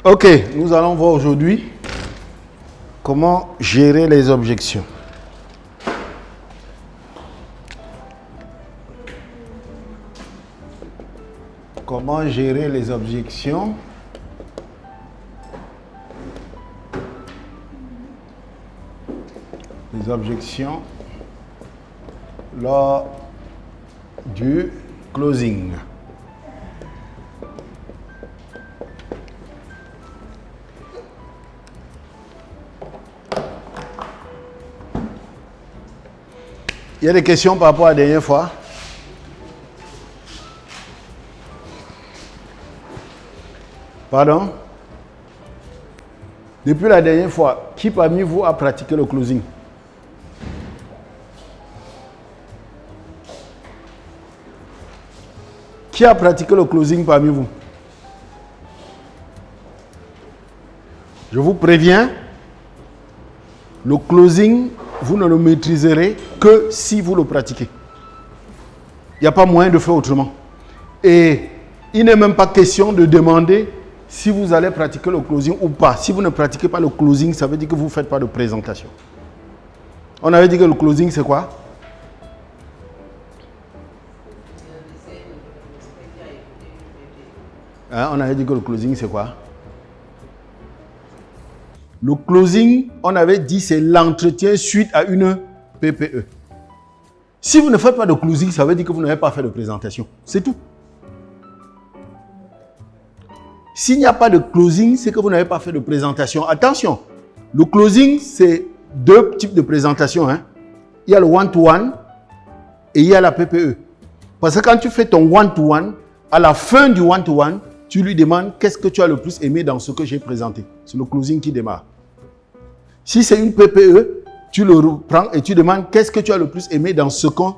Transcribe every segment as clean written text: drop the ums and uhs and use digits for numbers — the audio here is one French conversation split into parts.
Ok, nous allons voir aujourd'hui comment gérer les objections. Comment gérer les objections? Les objections lors du closing. Il y a des questions par rapport à la dernière fois? Pardon? Depuis la dernière fois, qui parmi vous a pratiqué le closing? Qui a pratiqué le closing parmi vous? Je vous préviens, le closing, vous ne le maîtriserez que si vous le pratiquez. Il n'y a pas moyen de faire autrement. Et il n'est même pas question de demander si vous allez pratiquer le closing ou pas. Si vous ne pratiquez pas le closing, ça veut dire que vous ne faites pas de présentation. On avait dit que le closing, c'est quoi? On avait dit que le closing, c'est quoi? Le closing, on avait dit, c'est l'entretien suite à une PPE. Si vous ne faites pas de closing, ça veut dire que vous n'avez pas fait de présentation. C'est tout. S'il n'y a pas de closing, c'est que vous n'avez pas fait de présentation. Attention, le closing, c'est deux types de présentation. Il y a le one-to-one et il y a la PPE. Parce que quand tu fais ton one-to-one, à la fin du one-to-one, tu lui demandes qu'est-ce que tu as le plus aimé dans ce que j'ai présenté. C'est le closing qui démarre. Si c'est une PPE, tu le reprends et tu demandes qu'est-ce que tu as le plus aimé dans ce qu'on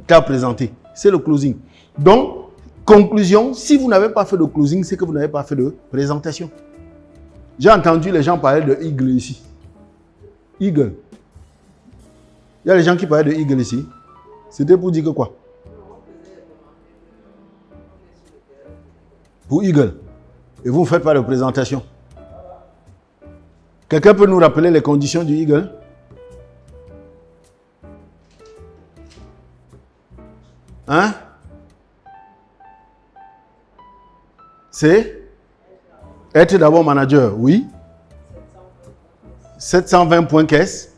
t'a présenté. C'est le closing. Donc, conclusion, si vous n'avez pas fait de closing, c'est que vous n'avez pas fait de présentation. J'ai entendu les gens parler de Eagle ici. Eagle. Il y a les gens qui parlaient de Eagle ici. C'était pour dire que quoi? Pour Eagle. Et vous ne faites pas de présentation. Quelqu'un peut nous rappeler les conditions du Eagle? C'est être d'abord manager, oui. 720 points caisse.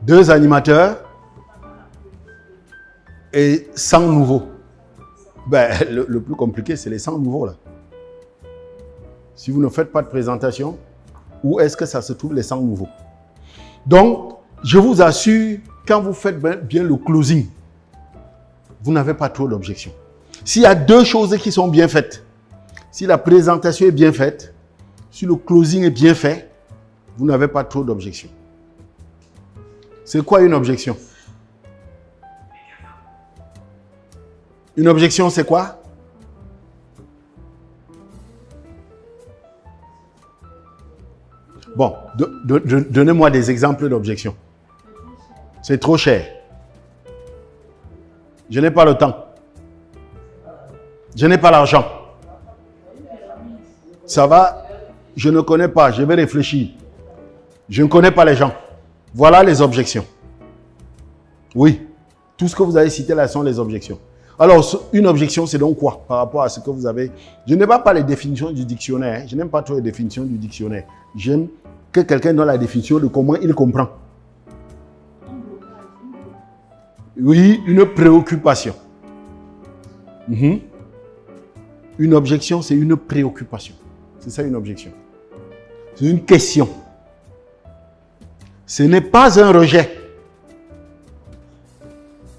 2 animateurs. Et 100 nouveaux. Le plus compliqué, c'est les 100 nouveaux là. Si vous ne faites pas de présentation, où est-ce que ça se trouve les 100 nouveaux? Donc, je vous assure, quand vous faites bien le closing, vous n'avez pas trop d'objections. S'il y a deux choses qui sont bien faites, si la présentation est bien faite, si le closing est bien fait, vous n'avez pas trop d'objections. C'est quoi une objection? Une objection, c'est quoi? Bon, donnez-moi des exemples d'objections. C'est trop cher. Je n'ai pas le temps. Je n'ai pas l'argent. Ça va? Je ne connais pas. Je vais réfléchir. Je ne connais pas les gens. Voilà les objections. Oui. Tout ce que vous avez cité là sont les objections. Alors, une objection, c'est donc quoi par rapport à ce que vous avez? Je n'aime pas les définitions du dictionnaire. Je n'aime pas trop les définitions du dictionnaire. J'aime que quelqu'un donne la définition de comment il comprend. Oui, une préoccupation. Une objection, c'est une préoccupation. C'est ça une objection. C'est une question. Ce n'est pas un rejet.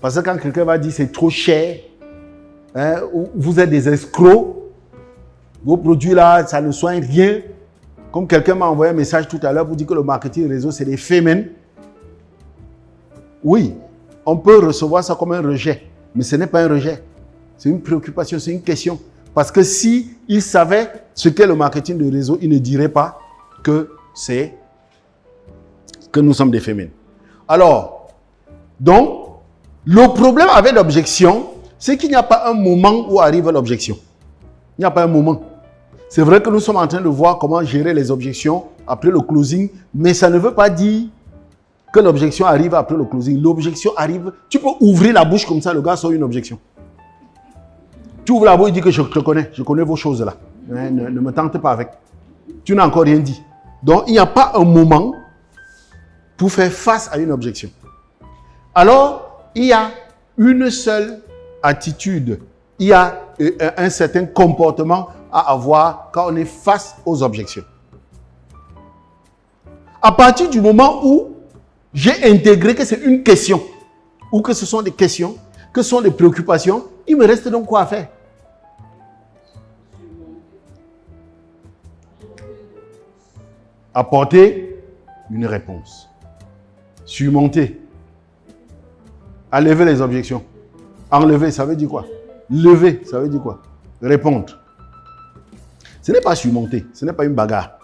Parce que quand quelqu'un va dire c'est trop cher, vous êtes des escrocs, vos produits là, ça ne soigne rien. Comme quelqu'un m'a envoyé un message tout à l'heure pour dire que le marketing réseau, c'est des fémènes. Oui, on peut recevoir ça comme un rejet, mais ce n'est pas un rejet. C'est une préoccupation, c'est une question. Parce que si il savait ce qu'est le marketing de réseau, il ne dirait pas que nous sommes des fémènes. Alors, donc, le problème avec l'objection, c'est qu'il n'y a pas un moment où arrive l'objection. Il n'y a pas un moment. C'est vrai que nous sommes en train de voir comment gérer les objections après le closing, mais ça ne veut pas dire que l'objection arrive après le closing. L'objection arrive, tu peux ouvrir la bouche comme ça, le gars sort une objection. Tu ouvres la bouche, il dit que je te connais, je connais vos choses là. Ne me tente pas avec. Tu n'as encore rien dit. Donc, il n'y a pas un moment pour faire face à une objection. Alors, il y a une seule attitude, il y a un certain comportement à avoir quand on est face aux objections. À partir du moment où j'ai intégré que c'est une question, ou que ce sont des questions, que ce sont des préoccupations, il me reste donc quoi à faire? Apporter une réponse. Surmonter. Enlever les objections. Enlever, ça veut dire quoi? Lever, ça veut dire quoi? Répondre. Ce n'est pas surmonter, ce n'est pas une bagarre.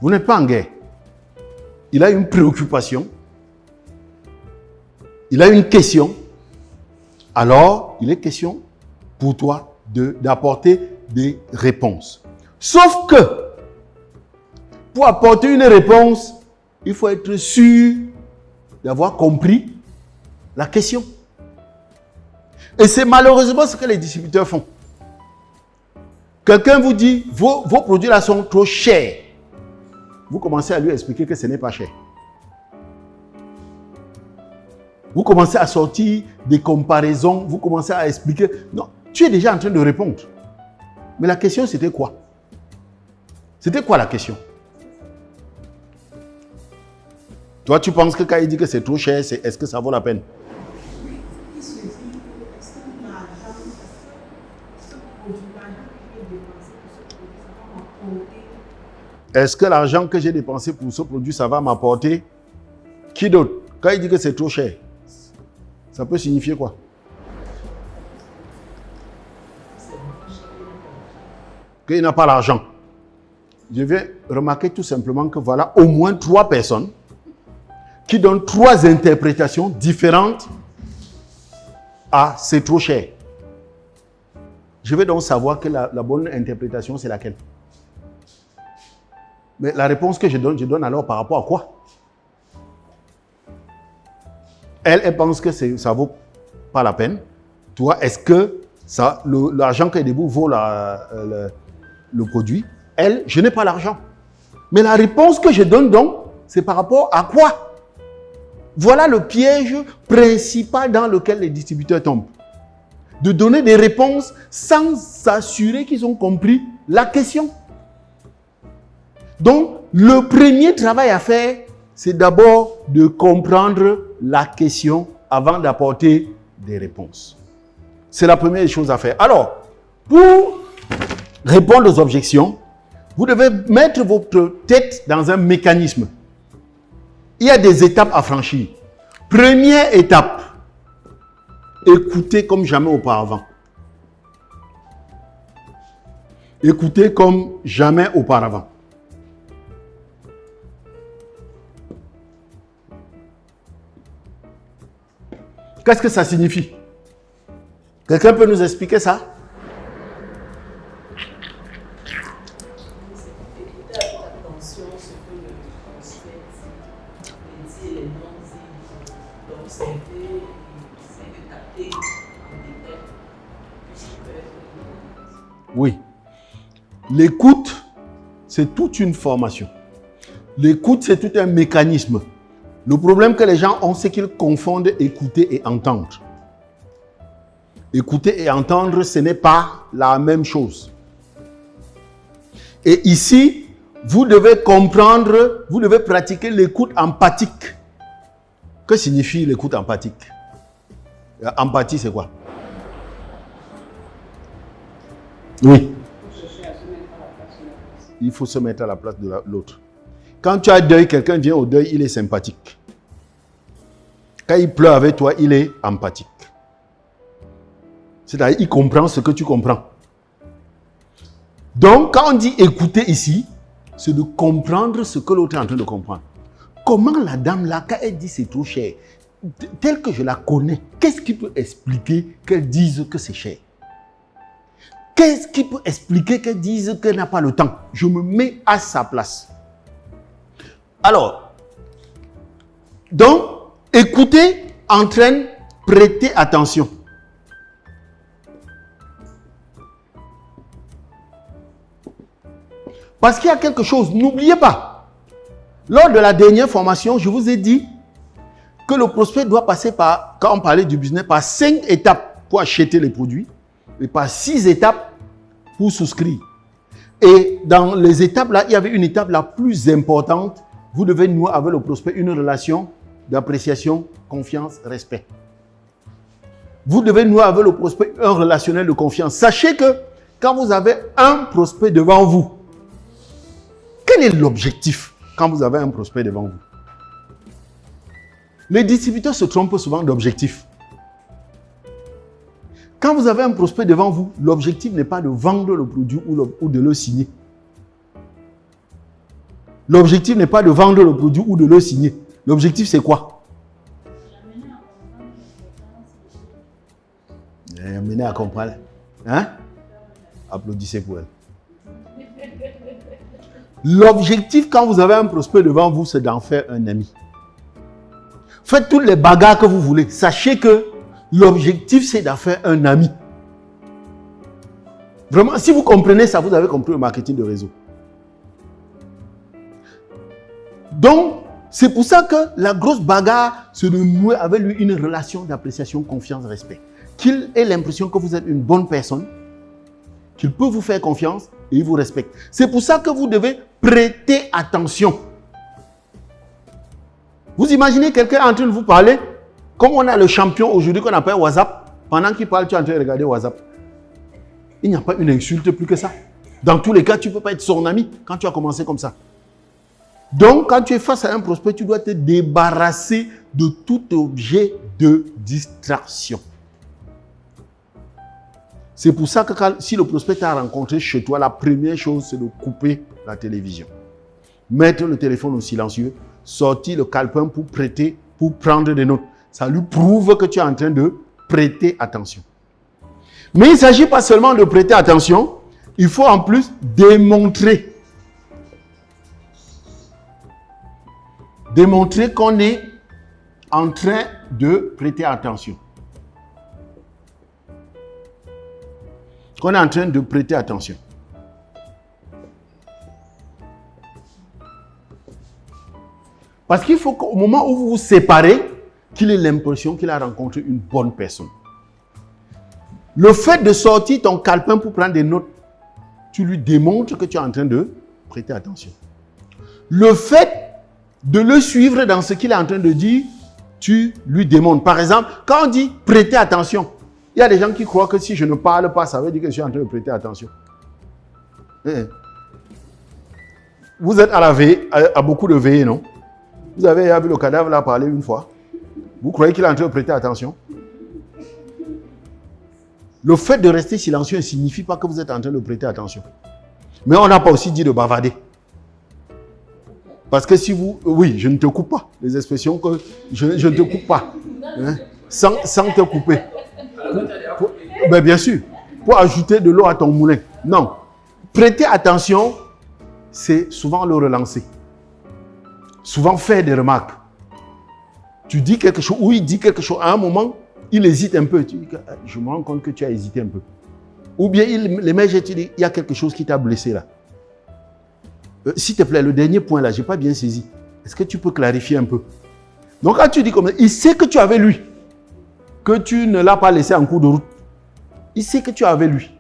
Vous n'êtes pas en guerre. Il a une préoccupation. Il a une question. Alors, il est question pour toi d'apporter des réponses. Sauf que, pour apporter une réponse, il faut être sûr d'avoir compris la question. Et c'est malheureusement ce que les distributeurs font. Quelqu'un vous dit, vos produits là sont trop chers. Vous commencez à lui expliquer que ce n'est pas cher. Vous commencez à sortir des comparaisons, vous commencez à expliquer. Non, tu es déjà en train de répondre. Mais la question, c'était quoi? C'était quoi la question? Toi, tu penses que quand il dit que c'est trop cher, est-ce que ça vaut la peine? Est-ce que l'argent que j'ai dépensé pour ce produit, ça va m'apporter? Qui d'autre? Quand il dit que c'est trop cher, ça peut signifier quoi? Qu'il n'a pas l'argent. Je vais remarquer tout simplement que voilà au moins 3 personnes qui donnent 3 interprétations différentes à c'est trop cher. Je vais donc savoir que la bonne interprétation, c'est laquelle? Mais la réponse que je donne alors par rapport à quoi? Elle pense que ça ne vaut pas la peine. Toi, est-ce que l'argent qui est debout vaut le produit? Elle, je n'ai pas l'argent. Mais la réponse que je donne donc, c'est par rapport à quoi? Voilà le piège principal dans lequel les distributeurs tombent. De donner des réponses sans s'assurer qu'ils ont compris la question. Donc, le premier travail à faire, c'est d'abord de comprendre la question avant d'apporter des réponses. C'est la première chose à faire. Alors, pour répondre aux objections, vous devez mettre votre tête dans un mécanisme. Il y a des étapes à franchir. Première étape, écoutez comme jamais auparavant. Écoutez comme jamais auparavant. Qu'est-ce que ça signifie? Quelqu'un peut nous expliquer ça? Oui. L'écoute, c'est toute une formation. L'écoute, c'est tout un mécanisme. Le problème que les gens ont, c'est qu'ils confondent écouter et entendre. Écouter et entendre, ce n'est pas la même chose. Et ici, vous devez comprendre, vous devez pratiquer l'écoute empathique. Que signifie l'écoute empathique? Empathie, c'est quoi? Oui. Il faut se mettre à la place de l'autre. Quand tu as deuil, quelqu'un vient au deuil, il est sympathique. Quand il pleure avec toi, il est empathique. C'est-à-dire, il comprend ce que tu comprends. Donc, quand on dit écouter ici, c'est de comprendre ce que l'autre est en train de comprendre. Comment la dame là, quand elle dit c'est trop cher, telle que je la connais, qu'est-ce qui peut expliquer qu'elle dise que c'est cher? Qu'est-ce qui peut expliquer qu'elle dise qu'elle n'a pas le temps? Je me mets à sa place. Alors, donc, écoutez entraîne prêter attention. Parce qu'il y a quelque chose, n'oubliez pas, lors de la dernière formation, je vous ai dit que le prospect doit passer par, quand on parlait du business, par 5 étapes pour acheter les produits et par 6 étapes pour souscrire. Et dans les étapes là, il y avait une étape la plus importante. Vous devez nouer avec le prospect une relation d'appréciation, confiance, respect. Vous devez nouer avec le prospect un relationnel de confiance. Sachez que quand vous avez un prospect devant vous, quel est l'objectif quand vous avez un prospect devant vous? Les distributeurs se trompent souvent d'objectif. Quand vous avez un prospect devant vous, l'objectif n'est pas de vendre le produit ou de le signer. L'objectif n'est pas de vendre le produit ou de le signer. L'objectif, c'est quoi? Amener à comprendre. Hein? Applaudissez pour elle. L'objectif, quand vous avez un prospect devant vous, c'est d'en faire un ami. Faites toutes les bagarres que vous voulez. Sachez que l'objectif, c'est d'en faire un ami. Vraiment, si vous comprenez ça, vous avez compris le marketing de réseau. Donc, c'est pour ça que la grosse bagarre, c'est de nouer avec lui une relation d'appréciation, confiance, respect. Qu'il ait l'impression que vous êtes une bonne personne, qu'il peut vous faire confiance et il vous respecte. C'est pour ça que vous devez prêter attention. Vous imaginez quelqu'un en train de vous parler, comme on a le champion aujourd'hui qu'on appelle WhatsApp, pendant qu'il parle, tu es en train de regarder WhatsApp. Il n'y a pas une insulte plus que ça. Dans tous les cas, tu ne peux pas être son ami quand tu as commencé comme ça. Donc, quand tu es face à un prospect, tu dois te débarrasser de tout objet de distraction. C'est pour ça que si le prospect t'a rencontré chez toi, la première chose, c'est de couper la télévision. Mettre le téléphone au silencieux, sortir le calepin pour prêter, pour prendre des notes. Ça lui prouve que tu es en train de prêter attention. Mais il ne s'agit pas seulement de prêter attention, il faut en plus démontrer. Démontrer qu'on est en train de prêter attention. Qu'on est en train de prêter attention. Parce qu'il faut qu'au moment où vous vous séparez, qu'il ait l'impression qu'il a rencontré une bonne personne. Le fait de sortir ton calepin pour prendre des notes, tu lui démontres que tu es en train de prêter attention. Le fait de le suivre dans ce qu'il est en train de dire, tu lui démontres. Par exemple, quand on dit prêter attention, il y a des gens qui croient que si je ne parle pas, ça veut dire que je suis en train de prêter attention. Vous êtes à la veille, à beaucoup de veillées, non? Vous avez vu le cadavre là parler une fois. Vous croyez qu'il est en train de prêter attention? Le fait de rester silencieux ne signifie pas que vous êtes en train de prêter attention. Mais on n'a pas aussi dit de bavarder. Parce que si vous... Oui, je ne te coupe pas. Les expressions que... Je ne te coupe pas. Hein, sans te couper. Ben bien sûr. Pour ajouter de l'eau à ton moulin. Non. Prêter attention, c'est souvent le relancer. Souvent faire des remarques. Tu dis quelque chose, ou il dit quelque chose. À un moment, il hésite un peu. Tu dis, je me rends compte que tu as hésité un peu. Ou bien, les mecs, tu dis, il y a quelque chose qui t'a blessé là. S'il te plaît, le dernier point là, je n'ai pas bien saisi. Est-ce que tu peux clarifier un peu? Donc, quand tu dis comme ça, il sait que tu avais lui. Que tu ne l'as pas laissé en cours de route. Il sait que tu avais lui.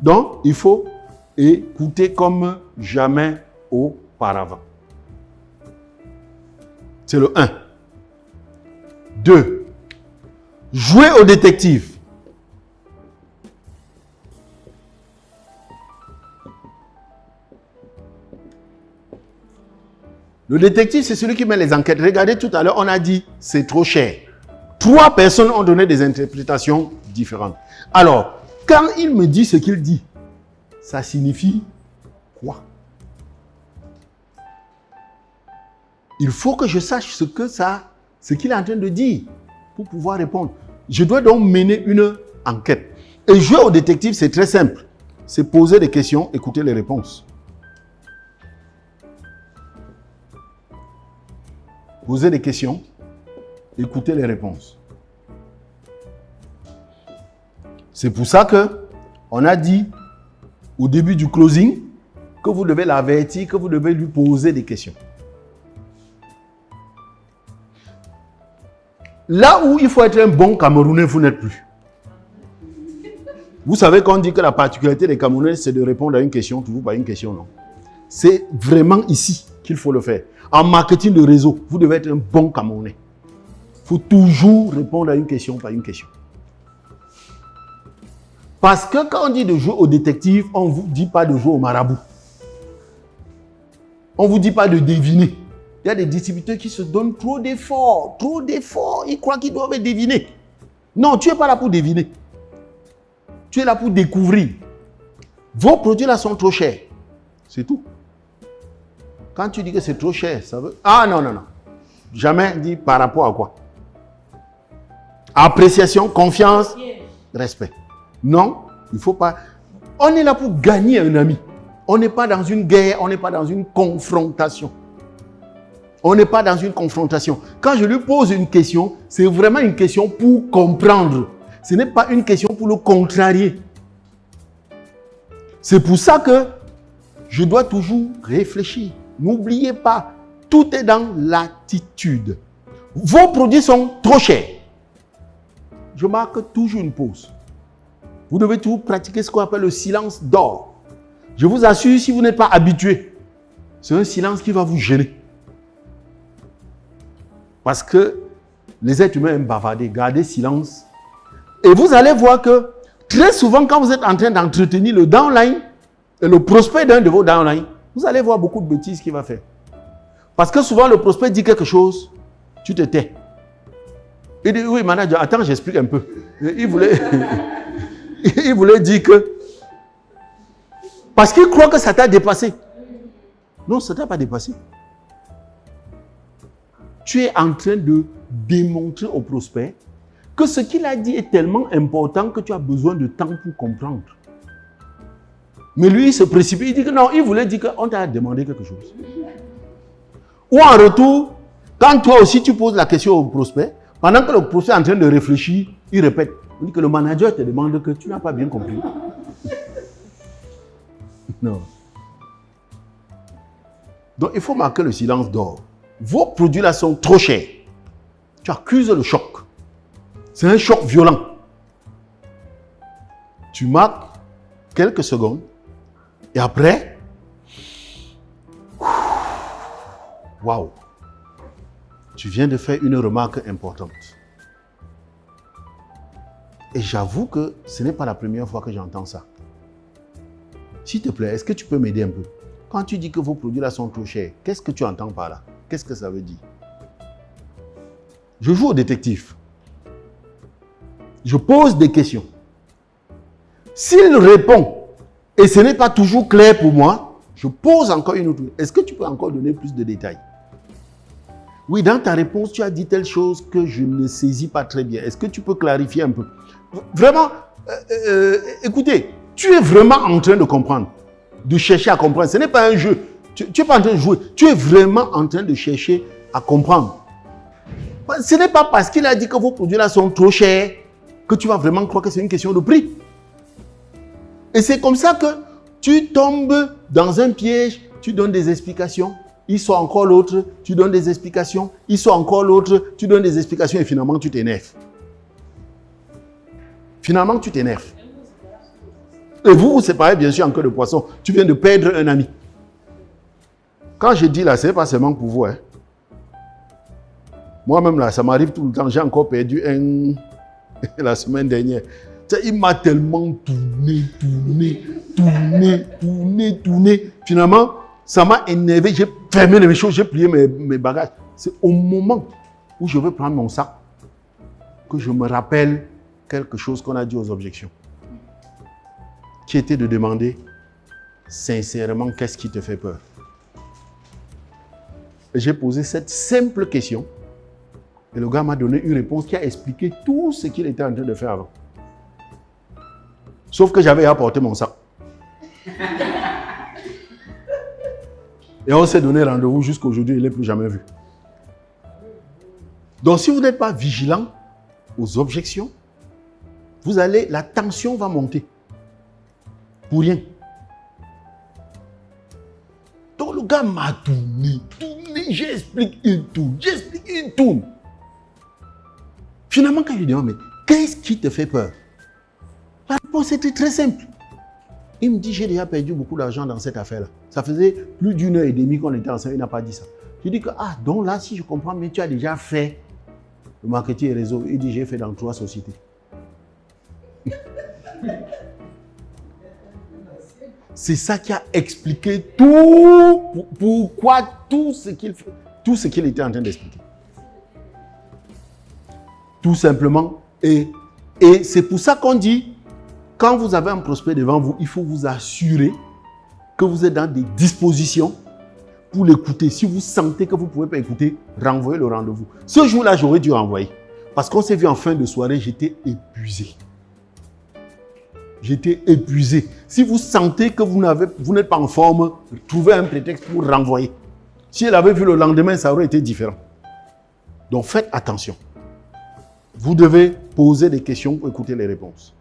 Donc, il faut écouter comme jamais auparavant. C'est le 1. 2. Jouer au détective. Le détective, c'est celui qui met les enquêtes. Regardez, tout à l'heure, on a dit, c'est trop cher. 3 personnes ont donné des interprétations différentes. Alors, quand il me dit ce qu'il dit, ça signifie quoi? Il faut que je sache ce qu'il est en train de dire. pour pouvoir répondre. Je dois donc mener une enquête. Et jouer au détective, c'est très simple. C'est poser des questions, écouter les réponses. Poser des questions, écouter les réponses. C'est pour ça qu'on a dit au début du closing que vous devez l'avertir, que vous devez lui poser des questions. Là où il faut être un bon Camerounais, vous n'êtes plus. Vous savez qu'on dit que la particularité des Camerounais, c'est de répondre à une question, toujours pas une question, non. C'est vraiment ici qu'il faut le faire. En marketing de réseau, vous devez être un bon Camerounais. Il faut toujours répondre à une question, pas une question. Parce que quand on dit de jouer au détective, on ne vous dit pas de jouer au marabout. On ne vous dit pas de deviner. Il y a des distributeurs qui se donnent trop d'efforts. Ils croient qu'ils doivent deviner. Non, tu n'es pas là pour deviner. Tu es là pour découvrir. Vos produits là sont trop chers. C'est tout. Quand tu dis que c'est trop cher, ça veut... Ah non. Jamais dit par rapport à quoi. Appréciation, confiance, respect. Non, il ne faut pas... On est là pour gagner un ami. On n'est pas dans une guerre, on n'est pas dans une confrontation. On n'est pas dans une confrontation. Quand je lui pose une question, c'est vraiment une question pour comprendre. Ce n'est pas une question pour le contrarier. C'est pour ça que je dois toujours réfléchir. N'oubliez pas, tout est dans l'attitude. Vos produits sont trop chers. Je marque toujours une pause. Vous devez toujours pratiquer ce qu'on appelle le silence d'or. Je vous assure, si vous n'êtes pas habitué, c'est un silence qui va vous gêner. Parce que les êtres humains aiment bavarder, garder silence. Et vous allez voir que très souvent, quand vous êtes en train d'entretenir le downline et le prospect d'un de vos downlines, vous allez voir beaucoup de bêtises qu'il va faire. Parce que souvent, le prospect dit quelque chose, tu te tais. Il dit, oui, manager, attends, j'explique un peu. Il voulait dire que... Parce qu'il croit que ça t'a dépassé. Non, ça ne t'a pas dépassé. Tu es en train de démontrer au prospect que ce qu'il a dit est tellement important que tu as besoin de temps pour comprendre. Mais lui, il se précipite, il dit que non, il voulait dire qu'on t'a demandé quelque chose. Ou en retour, quand toi aussi tu poses la question au prospect, pendant que le prospect est en train de réfléchir, il répète. Il dit que le manager te demande que tu n'as pas bien compris. Non. Donc il faut marquer le silence d'or. Vos produits là sont trop chers. Tu accuses le choc. C'est un choc violent. Tu marques quelques secondes et après, waouh, tu viens de faire une remarque importante. Et j'avoue que ce n'est pas la première fois que j'entends ça. S'il te plaît, est-ce que tu peux m'aider un peu? Quand tu dis que vos produits là sont trop chers, qu'est-ce que tu entends par là? Qu'est-ce que ça veut dire? Je joue au détective. Je pose des questions. S'il répond, et ce n'est pas toujours clair pour moi, je pose encore une autre. Est-ce que tu peux encore donner plus de détails? Oui, dans ta réponse, tu as dit telle chose que je ne saisis pas très bien. Est-ce que tu peux clarifier un peu? Vraiment, écoutez, tu es vraiment en train de comprendre, de chercher à comprendre. Ce n'est pas un jeu. Tu n'es pas en train de jouer. Tu es vraiment en train de chercher à comprendre. Ce n'est pas parce qu'il a dit que vos produits là sont trop chers que tu vas vraiment croire que c'est une question de prix. Et c'est comme ça que tu tombes dans un piège, tu donnes des explications, il sort encore l'autre, tu donnes des explications, il sort encore l'autre, tu donnes des explications et finalement tu t'énerves. Finalement tu t'énerves. Et vous vous séparez bien sûr en queue de poisson. Tu viens de perdre un ami. Quand je dis là, ce n'est pas seulement pour vous. Hein. Moi-même là, ça m'arrive tout le temps. J'ai encore perdu un la semaine dernière. Il m'a tellement tourné. Finalement, ça m'a énervé. J'ai fermé les choses, j'ai plié mes bagages. C'est au moment où je veux prendre mon sac que je me rappelle quelque chose qu'on a dit aux objections. Qui était de demander sincèrement qu'est-ce qui te fait peur. Et j'ai posé cette simple question Et le gars m'a donné une réponse qui a expliqué tout ce qu'il était en train de faire avant. Sauf que j'avais apporté mon sac. Et on s'est donné rendez-vous jusqu'aujourd'hui, il ne l'a plus jamais vu. Donc si vous n'êtes pas vigilant aux objections, la tension va monter. Pour rien. Donc le gars m'a tourné, j'explique, il tourne, j'explique, il tourne. Finalement, quand je lui dis, mais qu'est-ce qui te fait peur? La réponse était très simple. Il me dit, j'ai déjà perdu beaucoup d'argent dans cette affaire-là. Ça faisait plus d'1h30 qu'on était ensemble, il n'a pas dit ça. Je dis que, donc là, si je comprends bien, tu as déjà fait le marketing et réseau. Il dit, j'ai fait dans 3 sociétés. C'est ça qui a expliqué tout, pourquoi tout ce qu'il fait, tout ce qu'il était en train d'expliquer. Tout simplement. Et c'est pour ça qu'on dit, quand vous avez un prospect devant vous, il faut vous assurer que vous êtes dans des dispositions pour l'écouter. Si vous sentez que vous ne pouvez pas écouter, renvoyez le rendez-vous. Ce jour-là, j'aurais dû renvoyer. Parce qu'on s'est vu en fin de soirée, j'étais épuisé. J'étais épuisé. Si vous sentez que vous n'êtes pas en forme, trouvez un prétexte pour renvoyer. Si elle avait vu le lendemain, ça aurait été différent. Donc faites attention. Vous devez poser des questions pour écouter les réponses.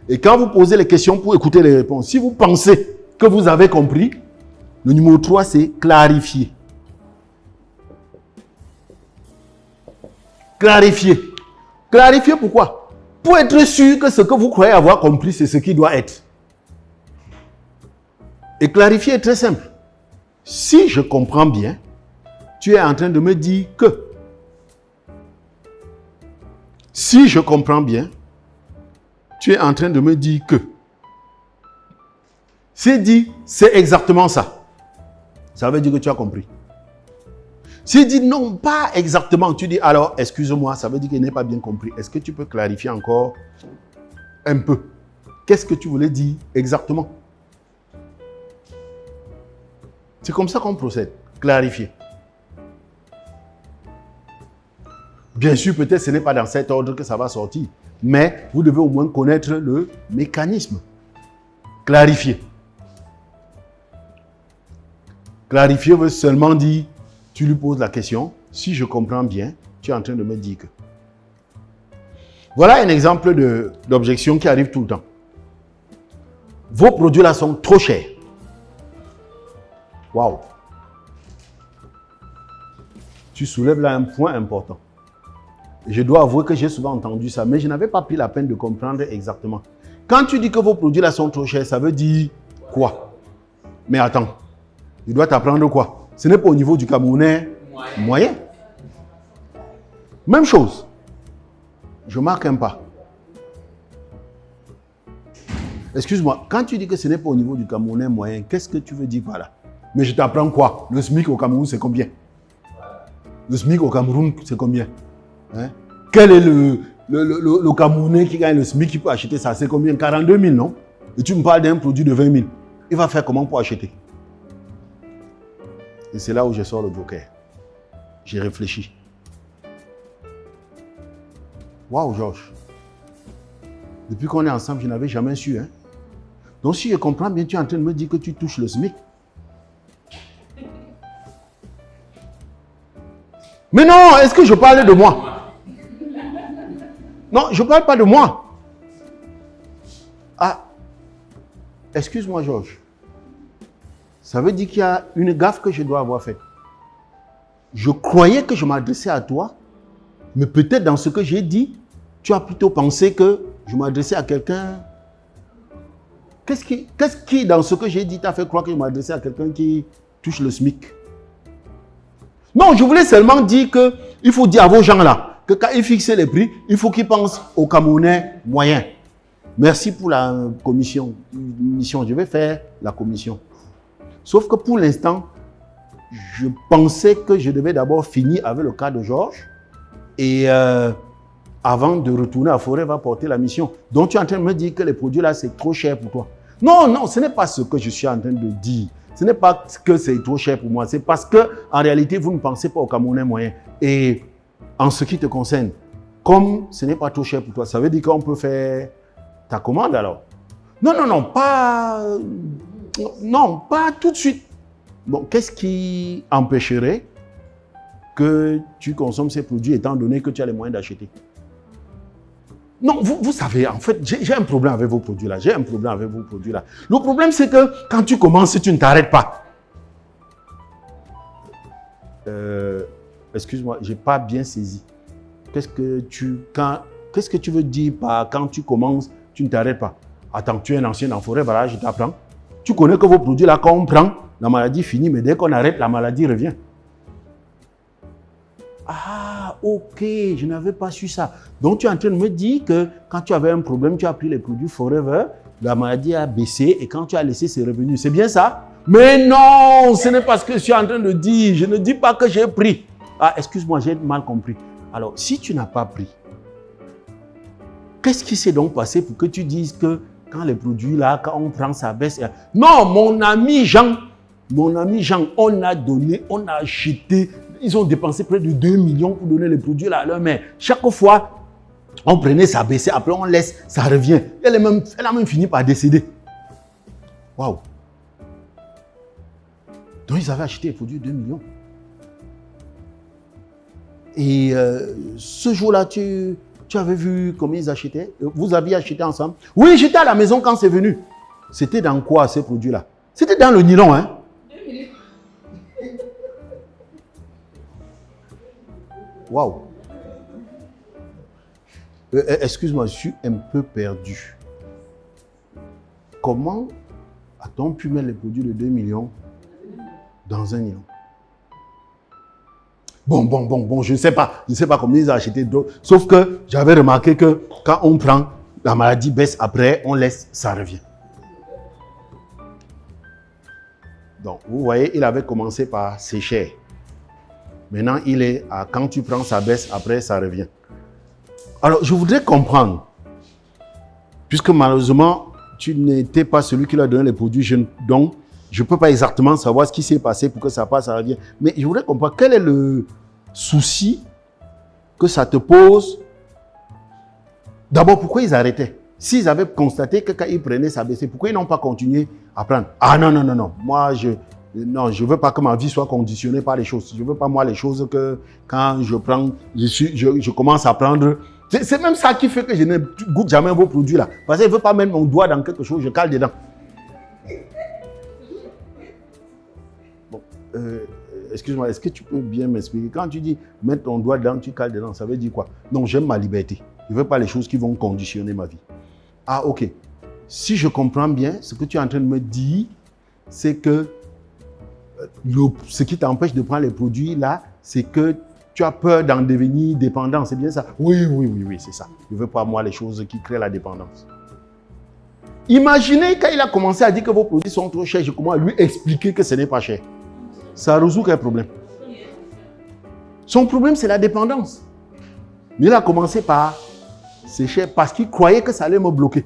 Et quand vous posez les questions pour écouter les réponses, si vous pensez que vous avez compris, le numéro 3, c'est clarifier. Clarifier. Clarifier pourquoi? Pour être sûr que ce que vous croyez avoir compris, c'est ce qui doit être. Et clarifier est très simple. Si je comprends bien, tu es en train de me dire que. Si je comprends bien, tu es en train de me dire que. C'est dit, c'est exactement ça. Ça veut dire que tu as compris. S'il dit non, pas exactement, tu dis alors, excuse-moi, ça veut dire qu'il n'est pas bien compris. Est-ce que tu peux clarifier encore un peu? Qu'est-ce que tu voulais dire exactement? C'est comme ça qu'on procède. Clarifier. Bien sûr, peut-être ce n'est pas dans cet ordre que ça va sortir, mais vous devez au moins connaître le mécanisme. Clarifier. Clarifier veut seulement dire, tu lui poses la question, si je comprends bien, tu es en train de me dire que. Voilà un exemple d'objection qui arrive tout le temps. Vos produits là sont trop chers. Waouh! Tu soulèves là un point important. Je dois avouer que j'ai souvent entendu ça, mais je n'avais pas pris la peine de comprendre exactement. Quand tu dis que vos produits là sont trop chers, ça veut dire quoi? Mais attends, je dois t'apprendre quoi? Ce n'est pas au niveau du Camerounais moyen. Même chose. Je marque un pas. Excuse-moi, quand tu dis que ce n'est pas au niveau du Camerounais moyen, qu'est-ce que tu veux dire par là? Mais je t'apprends quoi? Le SMIC au Cameroun, c'est combien? Le SMIC au Cameroun, c'est combien? Hein? Quel est le Camerounais qui gagne le SMIC qui peut acheter ça? C'est combien? 42 000, non? Et tu me parles d'un produit de 20 000. Il va faire comment pour acheter? Et c'est là où je sors le joker. J'ai réfléchi. Waouh, Georges. Depuis qu'on est ensemble, je n'avais jamais su. Hein? Donc, si je comprends bien, tu es en train de me dire que tu touches le SMIC. Mais non, est-ce que je parle de moi? Non, je ne parle pas de moi. Ah, excuse-moi, Georges. Ça veut dire qu'il y a une gaffe que je dois avoir faite. Je croyais que je m'adressais à toi, mais peut-être dans ce que j'ai dit, tu as plutôt pensé que je m'adressais à quelqu'un. Qu'est-ce qui, dans ce que j'ai dit, t'a fait croire que je m'adressais à quelqu'un qui touche le SMIC? Non, je voulais seulement dire qu'il faut dire à vos gens-là que quand ils fixent les prix, il faut qu'ils pensent aux Camerounais moyens. Merci pour la commission. Je vais faire la commission. Sauf que pour l'instant, je pensais que je devais d'abord finir avec le cas de Georges et avant de retourner à Forêt, va porter la mission. Donc tu es en train de me dire que les produits là, c'est trop cher pour toi. Non, non, ce n'est pas ce que je suis en train de dire. Ce n'est pas que c'est trop cher pour moi. C'est parce que en réalité, vous ne pensez pas au Camerounais moyen. Et en ce qui te concerne, comme ce n'est pas trop cher pour toi, ça veut dire qu'on peut faire ta commande alors? Non, non, non, pas tout de suite. Bon, qu'est-ce qui empêcherait que tu consommes ces produits étant donné que tu as les moyens d'acheter? Non, vous savez, en fait, j'ai un problème avec vos produits-là. Le problème, c'est que quand tu commences, tu ne t'arrêtes pas. Excuse-moi, je n'ai pas bien saisi. Qu'est-ce que tu veux dire par quand tu commences, tu ne t'arrêtes pas? Attends, tu es un ancien en forêt, voilà, je t'apprends. Tu connais que vos produits-là, quand on prend, la maladie finit, mais dès qu'on arrête, la maladie revient. Ah, ok, je n'avais pas su ça. Donc, tu es en train de me dire que quand tu avais un problème, tu as pris les produits Forever, la maladie a baissé et quand tu as laissé ses revenus. C'est bien ça? Mais non, ce n'est pas ce que je suis en train de dire. Je ne dis pas que j'ai pris. Ah, excuse-moi, j'ai mal compris. Alors, si tu n'as pas pris, qu'est-ce qui s'est donc passé pour que tu dises que quand les produits là, quand on prend, ça baisse? Non, mon ami Jean, on a donné, on a acheté, ils ont dépensé près de 2 millions pour donner les produits là à leur mère. Chaque fois, on prenait, ça baissait, après on laisse, ça revient. Elle a même fini par décéder. Waouh! Donc ils avaient acheté les produits 2 millions. Et ce jour-là, tu avais vu comment ils achetaient? Vous aviez acheté ensemble? Oui, j'étais à la maison quand c'est venu. C'était dans quoi ces produits-là? C'était dans le nylon, hein? Waouh! Excuse-moi, je suis un peu perdu. Comment a-t-on pu mettre les produits de 2 millions dans un nylon? Bon, je ne sais pas comment ils ont acheté d'autres. Sauf que j'avais remarqué que quand on prend, la maladie baisse, après on laisse, ça revient. Donc, vous voyez, il avait commencé par sécher. Maintenant, il est à quand tu prends, ça baisse, après ça revient. Alors, je voudrais comprendre, puisque malheureusement, tu n'étais pas celui qui lui a donné les produits, donc je ne peux pas exactement savoir ce qui s'est passé pour que ça passe, ça revient. Mais je voudrais comprendre quel est le souci que ça te pose. D'abord, pourquoi ils arrêtaient? S'ils avaient constaté que quand ils prenaient, ça baissait, pourquoi ils n'ont pas continué à prendre? Ah non. Moi, je ne veux pas que ma vie soit conditionnée par les choses. Je ne veux pas, moi, les choses que quand je prends, je commence à prendre. C'est même ça qui fait que je ne goûte jamais vos produits là. Parce que je ne veux pas mettre mon doigt dans quelque chose, je cale dedans. Excuse-moi, est-ce que tu peux bien m'expliquer? Quand tu dis mettre ton doigt dedans, tu cales dedans, ça veut dire quoi? Non, j'aime ma liberté. Je ne veux pas les choses qui vont conditionner ma vie. Ah, ok. Si je comprends bien, ce que tu es en train de me dire, c'est que ce qui t'empêche de prendre les produits là, c'est que tu as peur d'en devenir dépendant. C'est bien ça? Oui, c'est ça. Je ne veux pas, moi, les choses qui créent la dépendance. Imaginez quand il a commencé à dire que vos produits sont trop chers, je commence à lui expliquer que ce n'est pas cher. Ça résout quel problème? Son problème, c'est la dépendance. Il a commencé par c'est cher parce qu'il croyait que ça allait me bloquer.